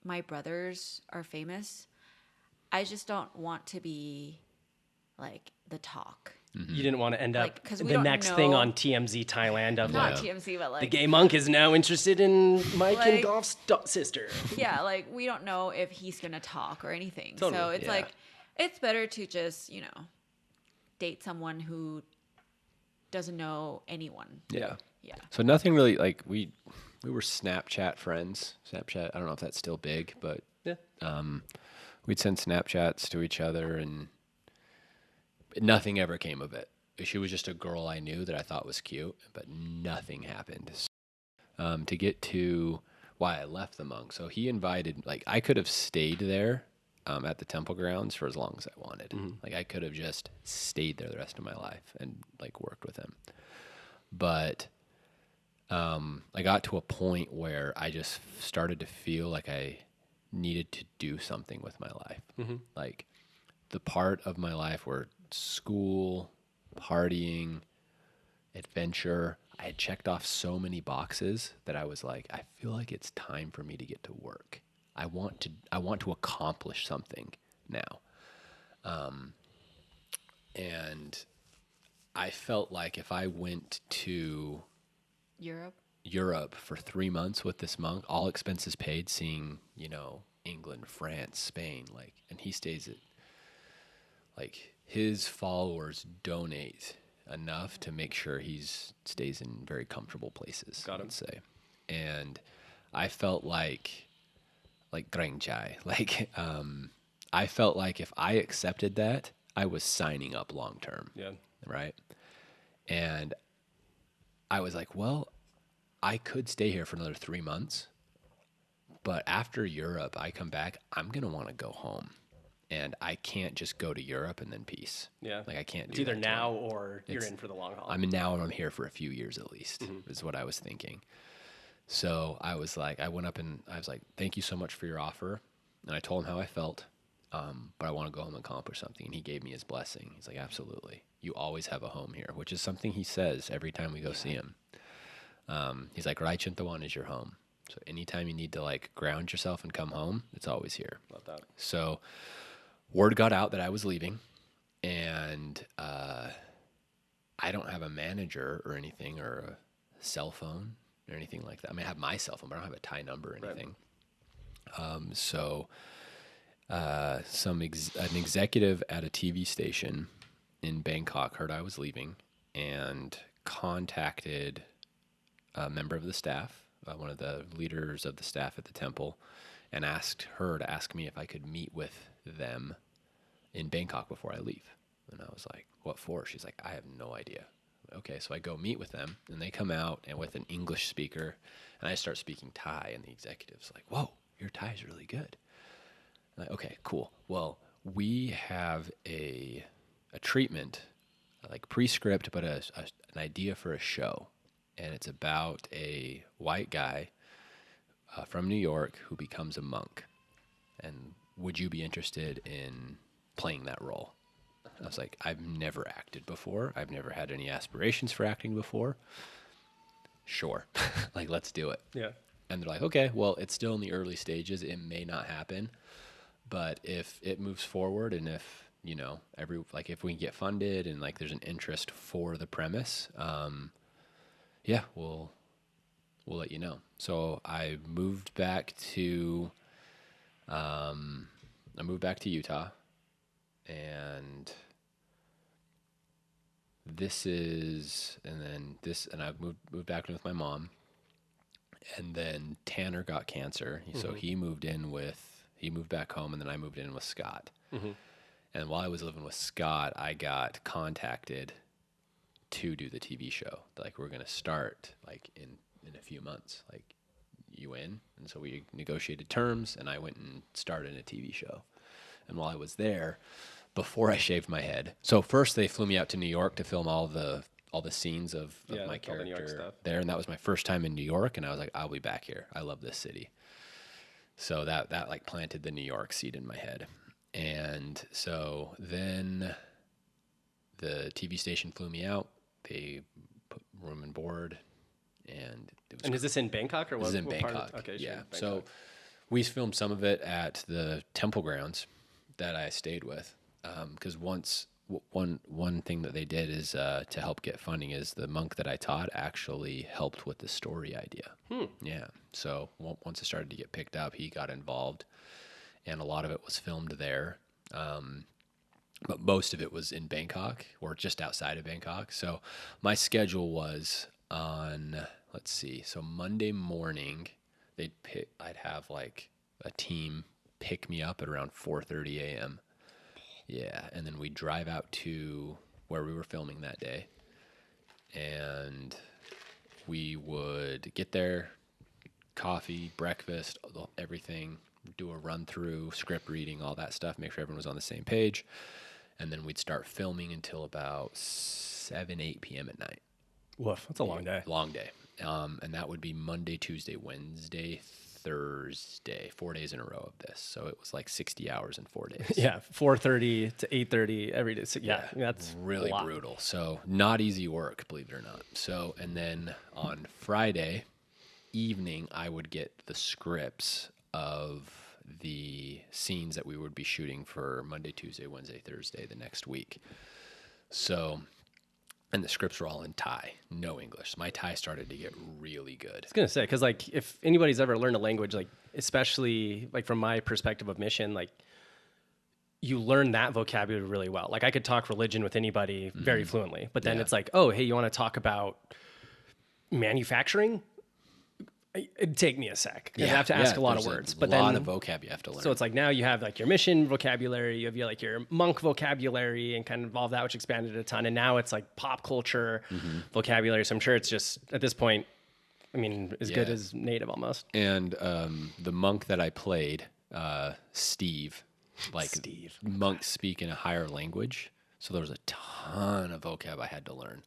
my brothers are famous, I just don't want to be like the talk. You didn't want to end up Like, 'cause we the don't next thing know- on TMZ Thailand of Not like, TMZ, but like the gay monk is now interested in Mike and Like- Goff's sister. yeah, like we don't know if he's gonna talk or anything. Totally, So it's yeah. like it's better to just, date someone who doesn't know anyone. Yeah. Yeah. So nothing really like we were Snapchat friends. Snapchat. I don't know if that's still big, but Yeah. we'd send Snapchats to each other, and nothing ever came of it. She was just a girl I knew that I thought was cute, but nothing happened. To get to why I left the monk, so he invited. Like I could have stayed there at the temple grounds for as long as I wanted. Like I could have just stayed there the rest of my life and like worked with him. But I got to a point where I just started to feel like I needed to do something with my life. Like the part of my life where school, partying, adventure, I had checked off so many boxes that I was like, I feel like it's time for me to get to work. I want to accomplish something now. And I felt like if I went to Europe for 3 months with this monk, all expenses paid, seeing, England, France, Spain, and he stays at, his followers donate enough to make sure stays in very comfortable places. Got him. Let's say. And I felt like Grang Chai, I felt like if I accepted that, I was signing up long term. Yeah. Right. And I was like, well, I could stay here for another 3 months, but after Europe, I come back, I'm going to want to go home. And I can't just go to Europe and then peace. Yeah. I can't do it's either that now or you're in for the long haul. I'm here for a few years at least, is what I was thinking. So I was like, I went up and I was like, thank you so much for your offer. And I told him how I felt, but I want to go home and accomplish something. And he gave me his blessing. He's like, absolutely. You always have a home here, which is something he says every time we go see him. He's like, Rai Chintawan is your home. So anytime you need to ground yourself and come home, it's always here. Love that. So word got out that I was leaving, and I don't have a manager or anything, or a cell phone or anything like that. I mean, I have my cell phone, but I don't have a Thai number or anything. Right. So an executive at a TV station in Bangkok heard I was leaving and contacted a member of the staff, one of the leaders of the staff at the temple, and asked her to ask me if I could meet with them in Bangkok before I leave. And I was like, what for? She's like, I have no idea. Okay, so I go meet with them, and they come out and with an English speaker, and I start speaking Thai, and the executive's like, whoa, your Thai is really good. I'm like, okay, cool. Well, we have a treatment, pre-script, but an idea for a show. And it's about a white guy from New York who becomes a monk. And would you be interested in playing that role? I was like, I've never acted before. I've never had any aspirations for acting before. Sure. Let's do it. Yeah. And they're like, okay, well, it's still in the early stages. It may not happen. But if it moves forward and if, if we can get funded and there's an interest for the premise, yeah, we'll let you know. So I moved back to Utah, and I moved back in with my mom, and then Tanner got cancer, so he moved back home, and then I moved in with Scott. And while I was living with Scott, I got contacted to do the TV show. We're going to start in a few months, you in? And so we negotiated terms, and I went and started a TV show. And while I was there, before I shaved my head, so first they flew me out to New York to film all the scenes of my character there. And that was my first time in New York. And I was like, I'll be back here. I love this city. So that planted the New York seed in my head. And so then the TV station flew me out. They put room and board, and is this in Bangkok or what? This is in Bangkok. Okay, yeah. Sure, so we filmed some of it at the temple grounds that I stayed with, because one thing that they did is to help get funding is the monk that I taught actually helped with the story idea. Yeah. So once it started to get picked up, he got involved, and a lot of it was filmed there. But most of it was in Bangkok or just outside of Bangkok. So my schedule was on, so Monday morning, I'd have a team pick me up at around 4:30 a.m. Yeah. And then we'd drive out to where we were filming that day. And we would get there, coffee, breakfast, everything, do a run through, script reading, all that stuff, make sure everyone was on the same page. And then we'd start filming until about 7, 8 p.m. at night. Woof, that's a long day. Long day. And that would be Monday, Tuesday, Wednesday, Thursday, 4 days in a row of this. So it was like 60 hours in 4 days. Yeah, 4:30 to 8:30 every day. So yeah, that's really a lot. brutal. So not easy work, believe it or not. So, and then on Friday evening, I would get the scripts of the scenes that we would be shooting for Monday, Tuesday, Wednesday, Thursday, the next week. So, and the scripts were all in Thai, no English. My Thai started to get really good. I was gonna say, because like if anybody's ever learned a language, like especially like from my perspective of mission, like you learn that vocabulary really well. Like I could talk religion with anybody very fluently, but then it's like, oh, hey, you want to talk about manufacturing? It'd take me a sec. I have to ask a lot of words, but a lot then of vocab you have to learn. so it's like now you have like your mission vocabulary, you have your monk vocabulary, and kind of all that, which expanded a ton. And now it's like pop culture vocabulary. So I'm sure it's just at this point, I mean, as good as native almost. And the monk that I played, Steve, monks speak in a higher language. So there was a ton of vocab I had to learn.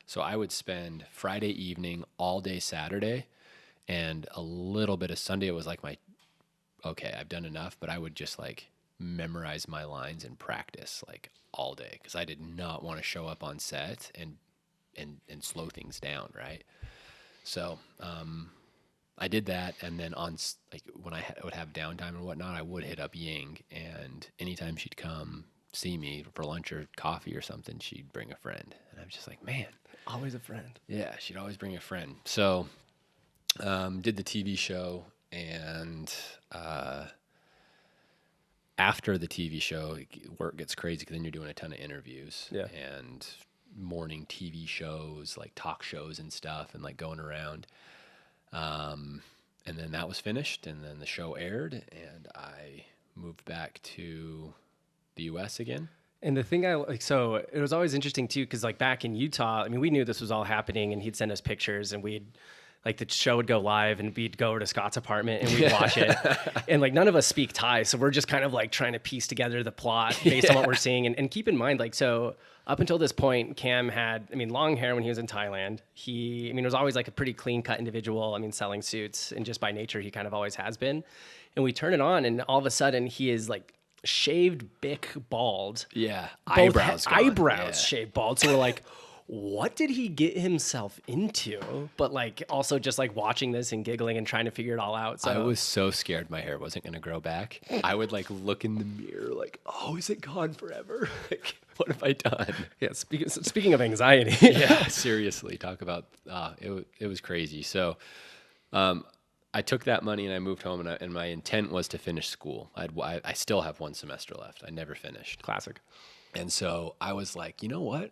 So I would spend Friday evening all day Saturday and a little bit of Sunday. It was like okay, I've done enough, but I would just like memorize my lines and practice like all day because I did not want to show up on set and slow things down, right? So I did that, and then on like when I would have downtime and whatnot, I would hit up Ying, and anytime she'd come see me for lunch or coffee or something, she'd bring a friend, and I'm just like, man, Always a friend. yeah, she'd always bring a friend. So did the TV show, and after the TV show, work gets crazy because then you're doing a ton of interviews and morning TV shows, like talk shows and stuff, and like going around. And then that was finished, and then the show aired, and I moved back to the U.S. again. And the thing I like, so it was always interesting too, because like back in Utah, I mean, we knew this was all happening, and he'd send us pictures, and we'd like the show would go live, and we'd go over to Scott's apartment and we'd watch it. And like none of us speak Thai, so we're just kind of like trying to piece together the plot based on what we're seeing. And keep in mind, like, so up until this point, Cam had, I mean, long hair when he was in Thailand. He was always like a pretty clean cut individual. I mean, selling suits, and just by nature, he kind of always has been. And we turn it on, and all of a sudden, he is like shaved, bick, bald. Yeah, Eyebrows shaved bald. So we're like, what did he get himself into? But like also just like watching this and giggling and trying to figure it all out. So I was so scared my hair wasn't going to grow back. I would like look in the mirror like, oh, is it gone forever? Like, what have I done? Yeah. Speaking of anxiety. Yeah, seriously, talk about, it was crazy. So I took that money and I moved home, and my intent was to finish school. I still have one semester left. I never finished. Classic. And so I was like, you know what?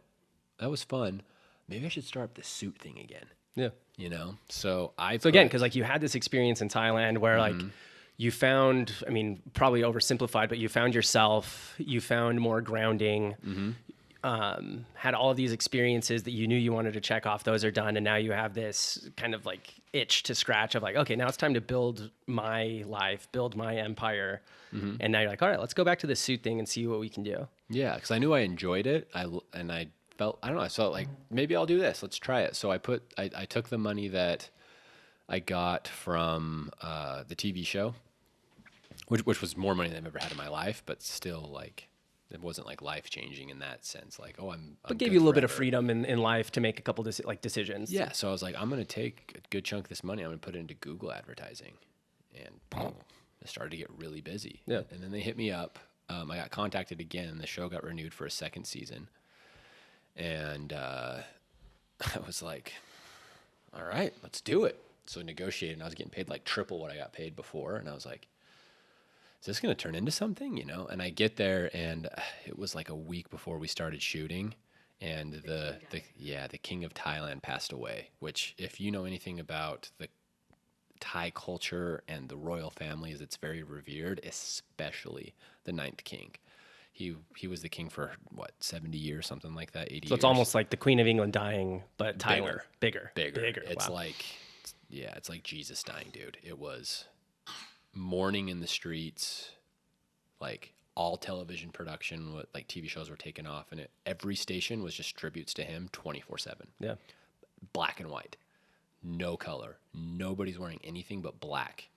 That was fun. Maybe I should start the suit thing again. Yeah. You know? So again, because like you had this experience in Thailand where like you found, I mean, probably oversimplified, but you found yourself, you found more grounding, had all of these experiences that you knew you wanted to check off. Those are done. And now you have this kind of like itch to scratch of like, okay, now it's time to build my life, build my empire. And now you're like, all right, let's go back to this suit thing and see what we can do. Yeah. Because I knew I enjoyed it. I felt like maybe I'll do this. Let's try it. So I took the money that I got from the TV show, which was more money than I've ever had in my life, but still like it wasn't like life changing in that sense. Like, oh, but gave you a little bit of freedom in life to make a couple decisions. Yeah. So I was like, I'm going to take a good chunk of this money. I'm going to put it into Google advertising, and boom, it started to get really busy. Yeah. And then they hit me up. I got contacted again. The show got renewed for a second season. And I was like, all right, let's do it. So I negotiated, and I was getting paid like triple what I got paid before. And I was like, is this going to turn into something, you know? And I get there, and it was like a week before we started shooting. And the king of Thailand passed away, which if you know anything about the Thai culture and the royal families, it's very revered, especially the ninth king. He was the king for, 70 years, something like that, 80 years. So it's almost like the Queen of England dying, but Tyler. Bigger. It's wow. it's like Jesus dying, dude. It was mourning in the streets, like all television production, like TV shows were taken off, and every station was just tributes to him 24/7. Yeah. Black and white. no color. Nobody's wearing anything but black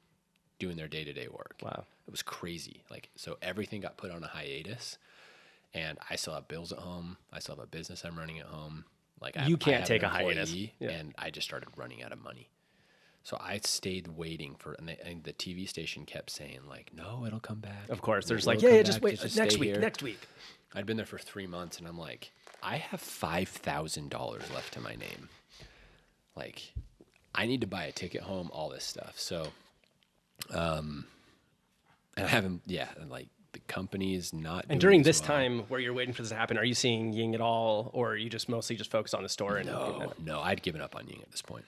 doing their day-to-day work. Wow. It was crazy. Like, so everything got put on a hiatus, and I still have bills at home. I still have a business I'm running at home. Like, You can't I have take an a hiatus. employee, Yeah. and I just started running out of money. So I stayed waiting for, and the TV station kept saying like, no, it'll come back. Of course, there's It'll like, come yeah, back, just wait, just next stay week, here. next week. I'd been there for 3 months, and I'm like, I have $5,000 left to my name. Like, I need to buy a ticket home, all this stuff. So, and I haven't, and like the company is not. And during this time where you're waiting for this to happen, are you seeing Ying at all, or are you just mostly just focused on the store? And No, I'd given up on Ying at this point.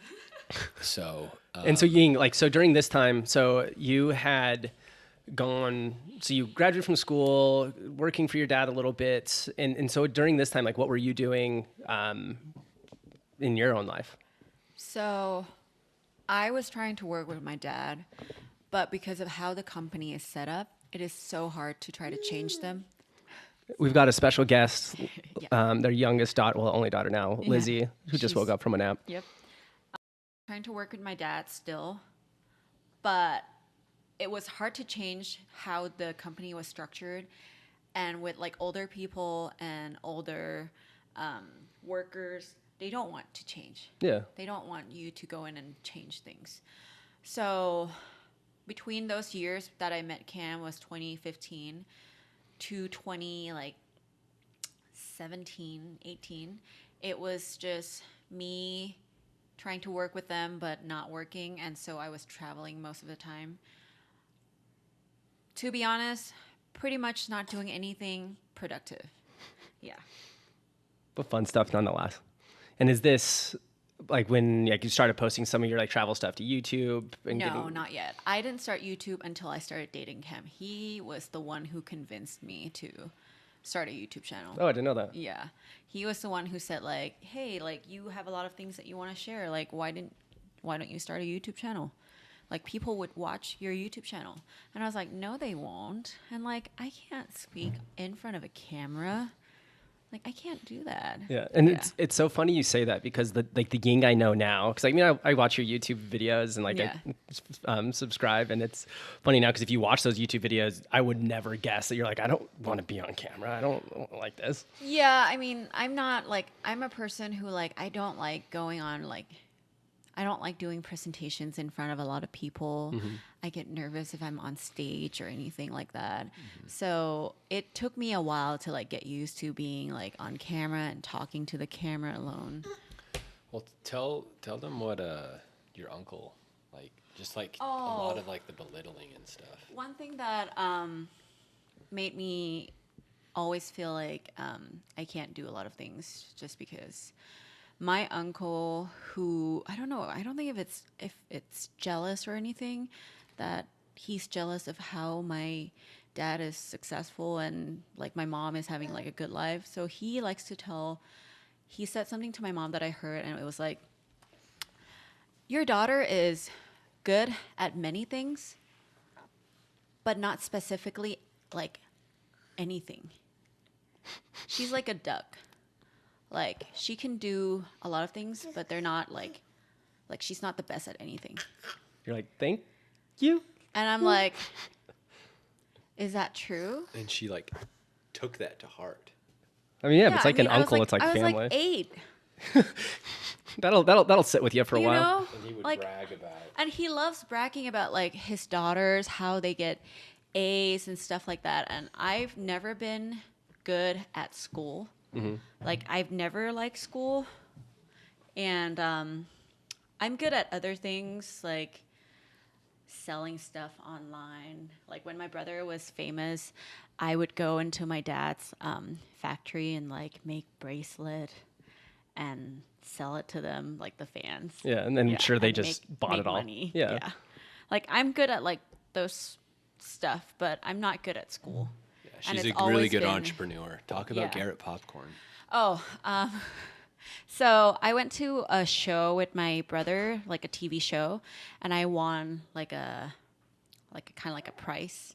So, and so Ying, like, so during this time, so you had gone, so you graduated from school, working for your dad a little bit, and so during this time, like, what were you doing in your own life? So I was trying to work with my dad, but because of how the company is set up, it is so hard to try to change them. We've got a special guest, Yeah. their youngest daughter, well, only daughter now, Lizzie, who just woke up from a nap. Yep. Trying to work with my dad still, but it was hard to change how the company was structured, and with like older people and older workers, they don't want to change. Yeah. They don't want you to go in and change things. So between those years that I met Cam was 2015 to 2017, 18, it was just me trying to work with them but not working, and so I was traveling most of the time. To be honest, pretty much not doing anything productive. Yeah. But fun stuff nonetheless. And is this like when you started posting some of your like travel stuff to YouTube? And No, not yet. I didn't start YouTube until I started dating Cam. He was the one who convinced me to start a YouTube channel. Oh, I didn't know that. Yeah. He was the one who said like, hey, like you have a lot of things that you want to share. Like why don't you start a YouTube channel? Like people would watch your YouTube channel. And I was like, no, they won't. And like, I can't speak in front of a camera. Like I can't do that. Yeah, and it's so funny you say that because the Ying I know now, because I mean I watch your YouTube videos and like I subscribe, and it's funny now because if you watch those YouTube videos, I would never guess that you're like, I don't want to be on camera. I don't like this. Yeah, I mean, I'm a person who like I don't like going on like I don't like doing presentations in front of a lot of people. Mm-hmm. I get nervous if I'm on stage or anything like that. Mm-hmm. So it took me a while to like get used to being like on camera and talking to the camera alone. Well, tell them what your uncle like, just like a lot of like the belittling and stuff. One thing that made me always feel like I can't do a lot of things just because my uncle, who I don't know, I don't think if it's jealous or anything, that he's jealous of how my dad is successful and like my mom is having like a good life. So he likes to he said something to my mom that I heard, and it was like, your daughter is good at many things, but not specifically like anything. She's like a duck. Like, she can do a lot of things, but they're not, like she's not the best at anything. You're like, thank you? And I'm like, is that true? And she, like, took that to heart. I mean, but it's like an uncle. It's like I was family. like 8. That'll sit with you for a while. Know? And he would like, brag about it. And he loves bragging about, like, his daughters, how they get A's and stuff like that. And I've never been good at school. Mm-hmm. Like, I've never liked school, and I'm good at other things, like selling stuff online. Like, when my brother was famous, I would go into my dad's factory and, like, make bracelet and sell it to them, like, the fans. Yeah, and then sure they just bought it all. Money. Yeah. Like, I'm good at, like, those stuff, but I'm not good at school. She's a really good entrepreneur. Talk about Garrett Popcorn. Oh, so I went to a show with my brother, like a TV show, and I won like a kind of like a prize,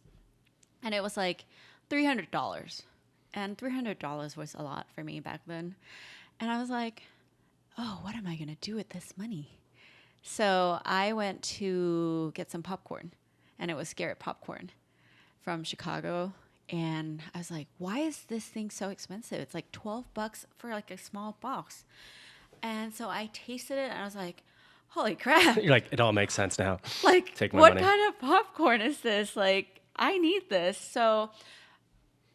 and it was like $300, and $300 was a lot for me back then, and I was like, oh, what am I gonna do with this money? So I went to get some popcorn, and it was Garrett popcorn from Chicago. And I was like, why is this thing so expensive? It's like $12 for like a small box. And so I tasted it, and I was like, holy crap. You're like, it all makes sense now. Like, Take my what money. kind of popcorn is this? Like, I need this. So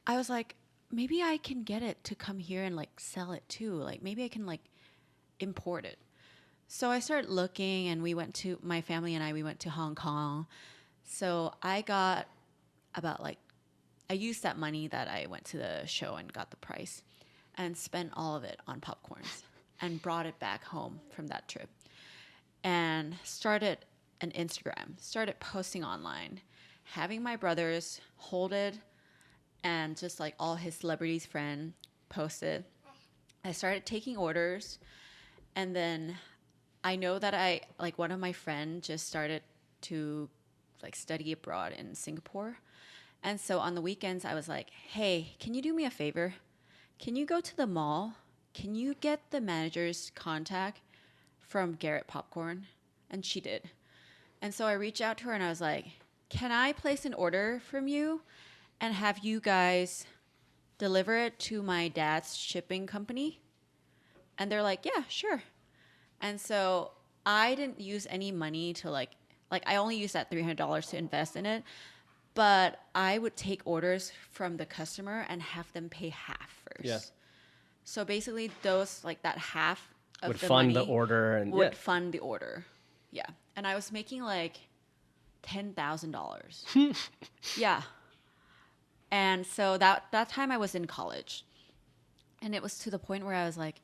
I was like, maybe I can get it to come here and like sell it too. Like, maybe I can like import it. So I started looking, and my family and I, we went to Hong Kong. So I got I used that money that I went to the show and got the price and spent all of it on popcorns and brought it back home from that trip and started an Instagram, started posting online, having my brothers hold it and just like all his celebrities friend posted. I started taking orders, and then I know that one of my friends just started to like study abroad in Singapore. And so on the weekends, I was like, hey, can you do me a favor? Can you go to the mall? Can you get the manager's contact from Garrett Popcorn? And she did. And so I reached out to her, and I was like, can I place an order from you and have you guys deliver it to my dad's shipping company? And they're like, yeah, sure. And so I didn't use any money to like I only used that $300 to invest in it, but I would take orders from the customer and have them pay half first. Yeah. So basically those like that half of Would the fund money the order and would fund the order. Yeah. And I was making like $10,000. Yeah. And so that time I was in college. And it was to the point where I was like,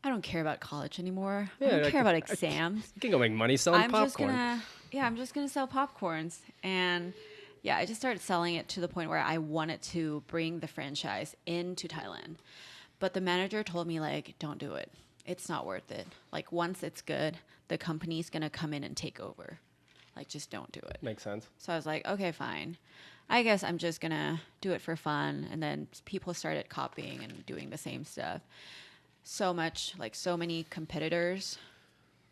I don't care about college anymore. I don't care about exams. You can go make money selling popcorn. I'm just gonna sell popcorns. And yeah, I just started selling it to the point where I wanted to bring the franchise into Thailand. But the manager told me like, don't do it. It's not worth it. Like once it's good, the company's gonna come in and take over. Like just don't do it. Makes sense. So I was like, okay, fine. I guess I'm just gonna do it for fun. And then people started copying and doing the same stuff. So many competitors.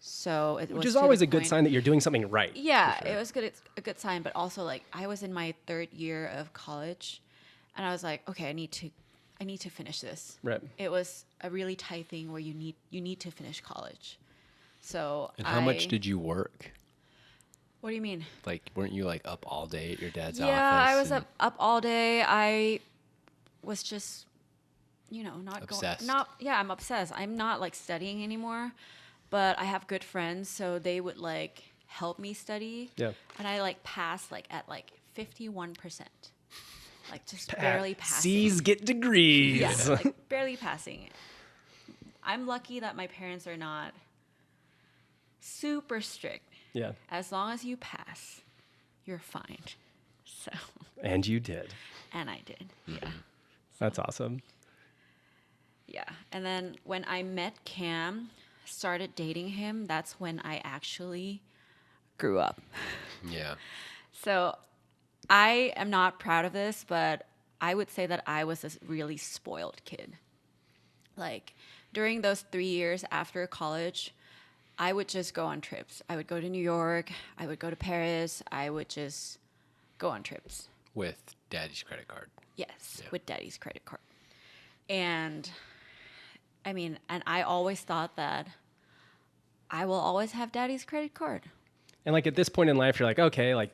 So it was, which is always a good sign that you're doing something right. Yeah, sure. It was good. It's a good sign, but also like I was in my 3rd year of college, and I was like, okay, I need to finish this. Right. It was a really tight thing where you need to finish college. So and how much did you work? What do you mean? Like, weren't you like up all day at your dad's office? Yeah, I was up all day. I was just, not obsessed. I'm obsessed. I'm not like studying anymore, but I have good friends, so they would like help me study. Yeah. And I like passed like at like 51%. Like just barely passing. C's get degrees. Yeah, like barely passing. I'm lucky that my parents are not super strict. Yeah. As long as you pass, you're fine. So. And you did. And I did. Yeah. That's awesome. Yeah. And then when I met Cam, started dating him, that's when I actually grew up. Yeah. So I am not proud of this, but I would say that I was a really spoiled kid. Like during those 3 years after college, I would just go on trips. I would go to New York. I would go to Paris. I would just go on trips. With daddy's credit card. Yes, yeah. With daddy's credit card. And I mean, and I always thought that I will always have daddy's credit card. And like at this point in life, you're like, okay, like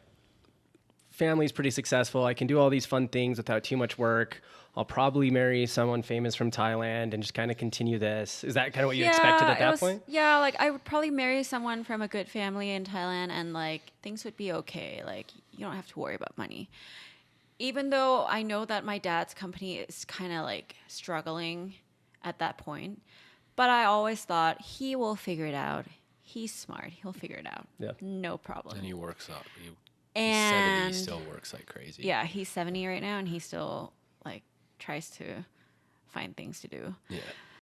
family's pretty successful. I can do all these fun things without too much work. I'll probably marry someone famous from Thailand and just kind of continue this. Is that kind of what you expected at that point? Yeah, like I would probably marry someone from a good family in Thailand and like things would be okay. Like you don't have to worry about money. Even though I know that my dad's company is kind of like struggling at that point, but I always thought he will figure it out. He's smart. He'll figure it out. Yeah. No problem. And he works up. He's 70, And he still works like crazy. yeah, he's 70 right now and he still like tries to find things to do. Yeah.